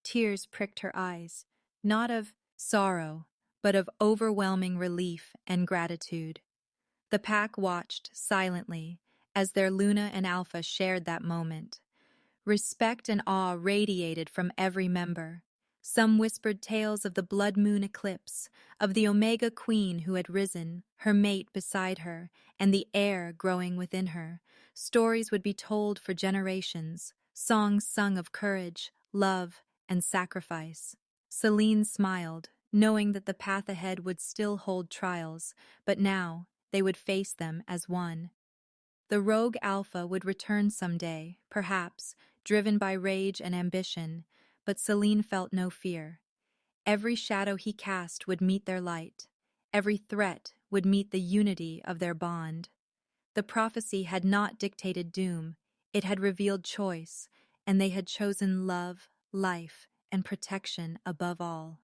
Tears pricked her eyes, not of sorrow, but of overwhelming relief and gratitude. The pack watched silently as their Luna and Alpha shared that moment. Respect and awe radiated from every member. Some whispered tales of the blood moon eclipse, of the Omega Queen who had risen, her mate beside her, and the heir growing within her. Stories would be told for generations, songs sung of courage, love, and sacrifice. Selene smiled, knowing that the path ahead would still hold trials, but now they would face them as one. The rogue Alpha would return someday, perhaps, driven by rage and ambition, but Selene felt no fear. Every shadow he cast would meet their light. Every threat would meet the unity of their bond. The prophecy had not dictated doom, it had revealed choice, and they had chosen love, life, and protection above all.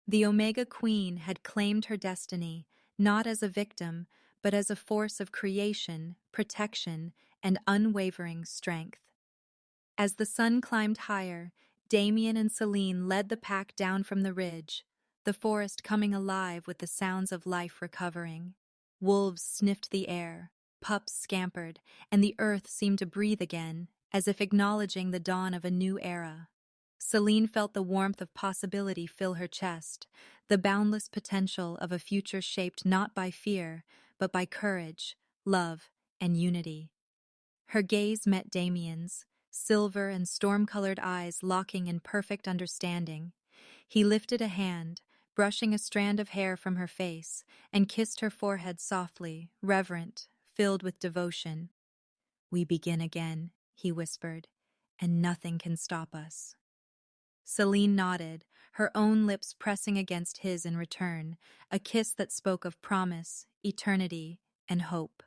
The Omega Queen had claimed her destiny, not as a victim, but as a force of creation, protection, and unwavering strength. As the sun climbed higher, Damien and Selene led the pack down from the ridge, the forest coming alive with the sounds of life recovering. Wolves sniffed the air, pups scampered, and the earth seemed to breathe again, as if acknowledging the dawn of a new era. Selene felt the warmth of possibility fill her chest, the boundless potential of a future shaped not by fear, but by courage, love, and unity. Her gaze met Damien's, silver and storm-colored eyes locking in perfect understanding. He lifted a hand, brushing a strand of hair from her face, and kissed her forehead softly, reverent, filled with devotion. "We begin again," he whispered, "and nothing can stop us." Selene nodded, her own lips pressing against his in return, a kiss that spoke of promise, eternity, and hope.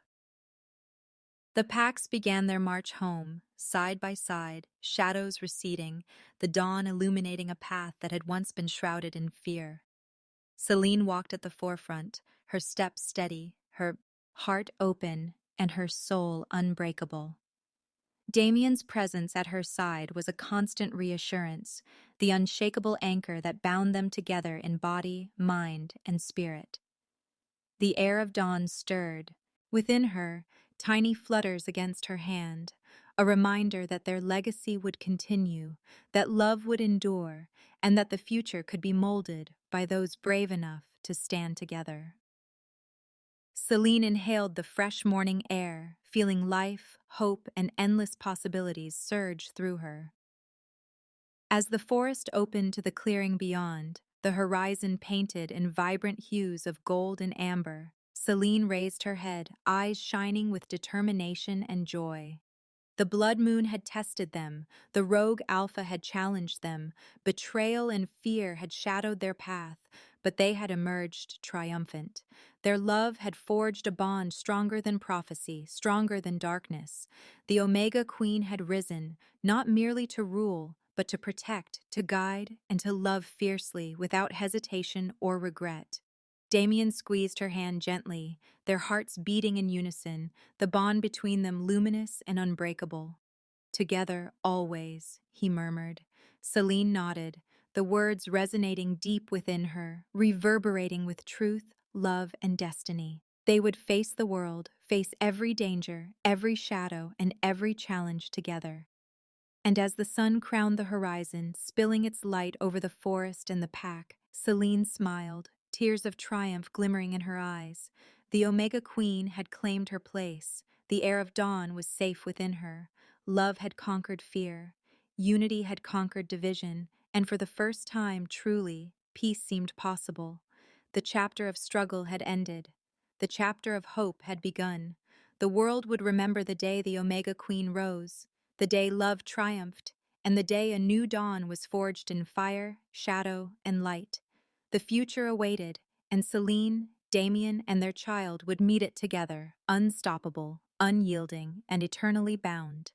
The packs began their march home, side by side, shadows receding, the dawn illuminating a path that had once been shrouded in fear. Selene walked at the forefront, her steps steady, her heart open, and her soul unbreakable. Damien's presence at her side was a constant reassurance, the unshakable anchor that bound them together in body, mind, and spirit. The air of dawn stirred. Within her, tiny flutters against her hand, a reminder that their legacy would continue, that love would endure, and that the future could be molded by those brave enough to stand together. Selene inhaled the fresh morning air, feeling life, hope, and endless possibilities surge through her. As the forest opened to the clearing beyond, the horizon painted in vibrant hues of gold and amber, Selene raised her head, eyes shining with determination and joy. The blood moon had tested them, the rogue alpha had challenged them, betrayal and fear had shadowed their path, but they had emerged triumphant. Their love had forged a bond stronger than prophecy, stronger than darkness. The Omega Queen had risen, not merely to rule, but to protect, to guide, and to love fiercely, without hesitation or regret. Damien squeezed her hand gently, their hearts beating in unison, the bond between them luminous and unbreakable. Together, always, he murmured. Selene nodded, the words resonating deep within her, reverberating with truth, love, and destiny. They would face the world, face every danger, every shadow, and every challenge together. And as the sun crowned the horizon, spilling its light over the forest and the pack, Selene smiled, tears of triumph glimmering in her eyes. The Omega Queen had claimed her place. The air of dawn was safe within her. Love had conquered fear. Unity had conquered division. And for the first time, truly, peace seemed possible. The chapter of struggle had ended. The chapter of hope had begun. The world would remember the day the Omega Queen rose, the day love triumphed, and the day a new dawn was forged in fire, shadow, and light. The future awaited, and Selene, Damien, and their child would meet it together, unstoppable, unyielding, and eternally bound.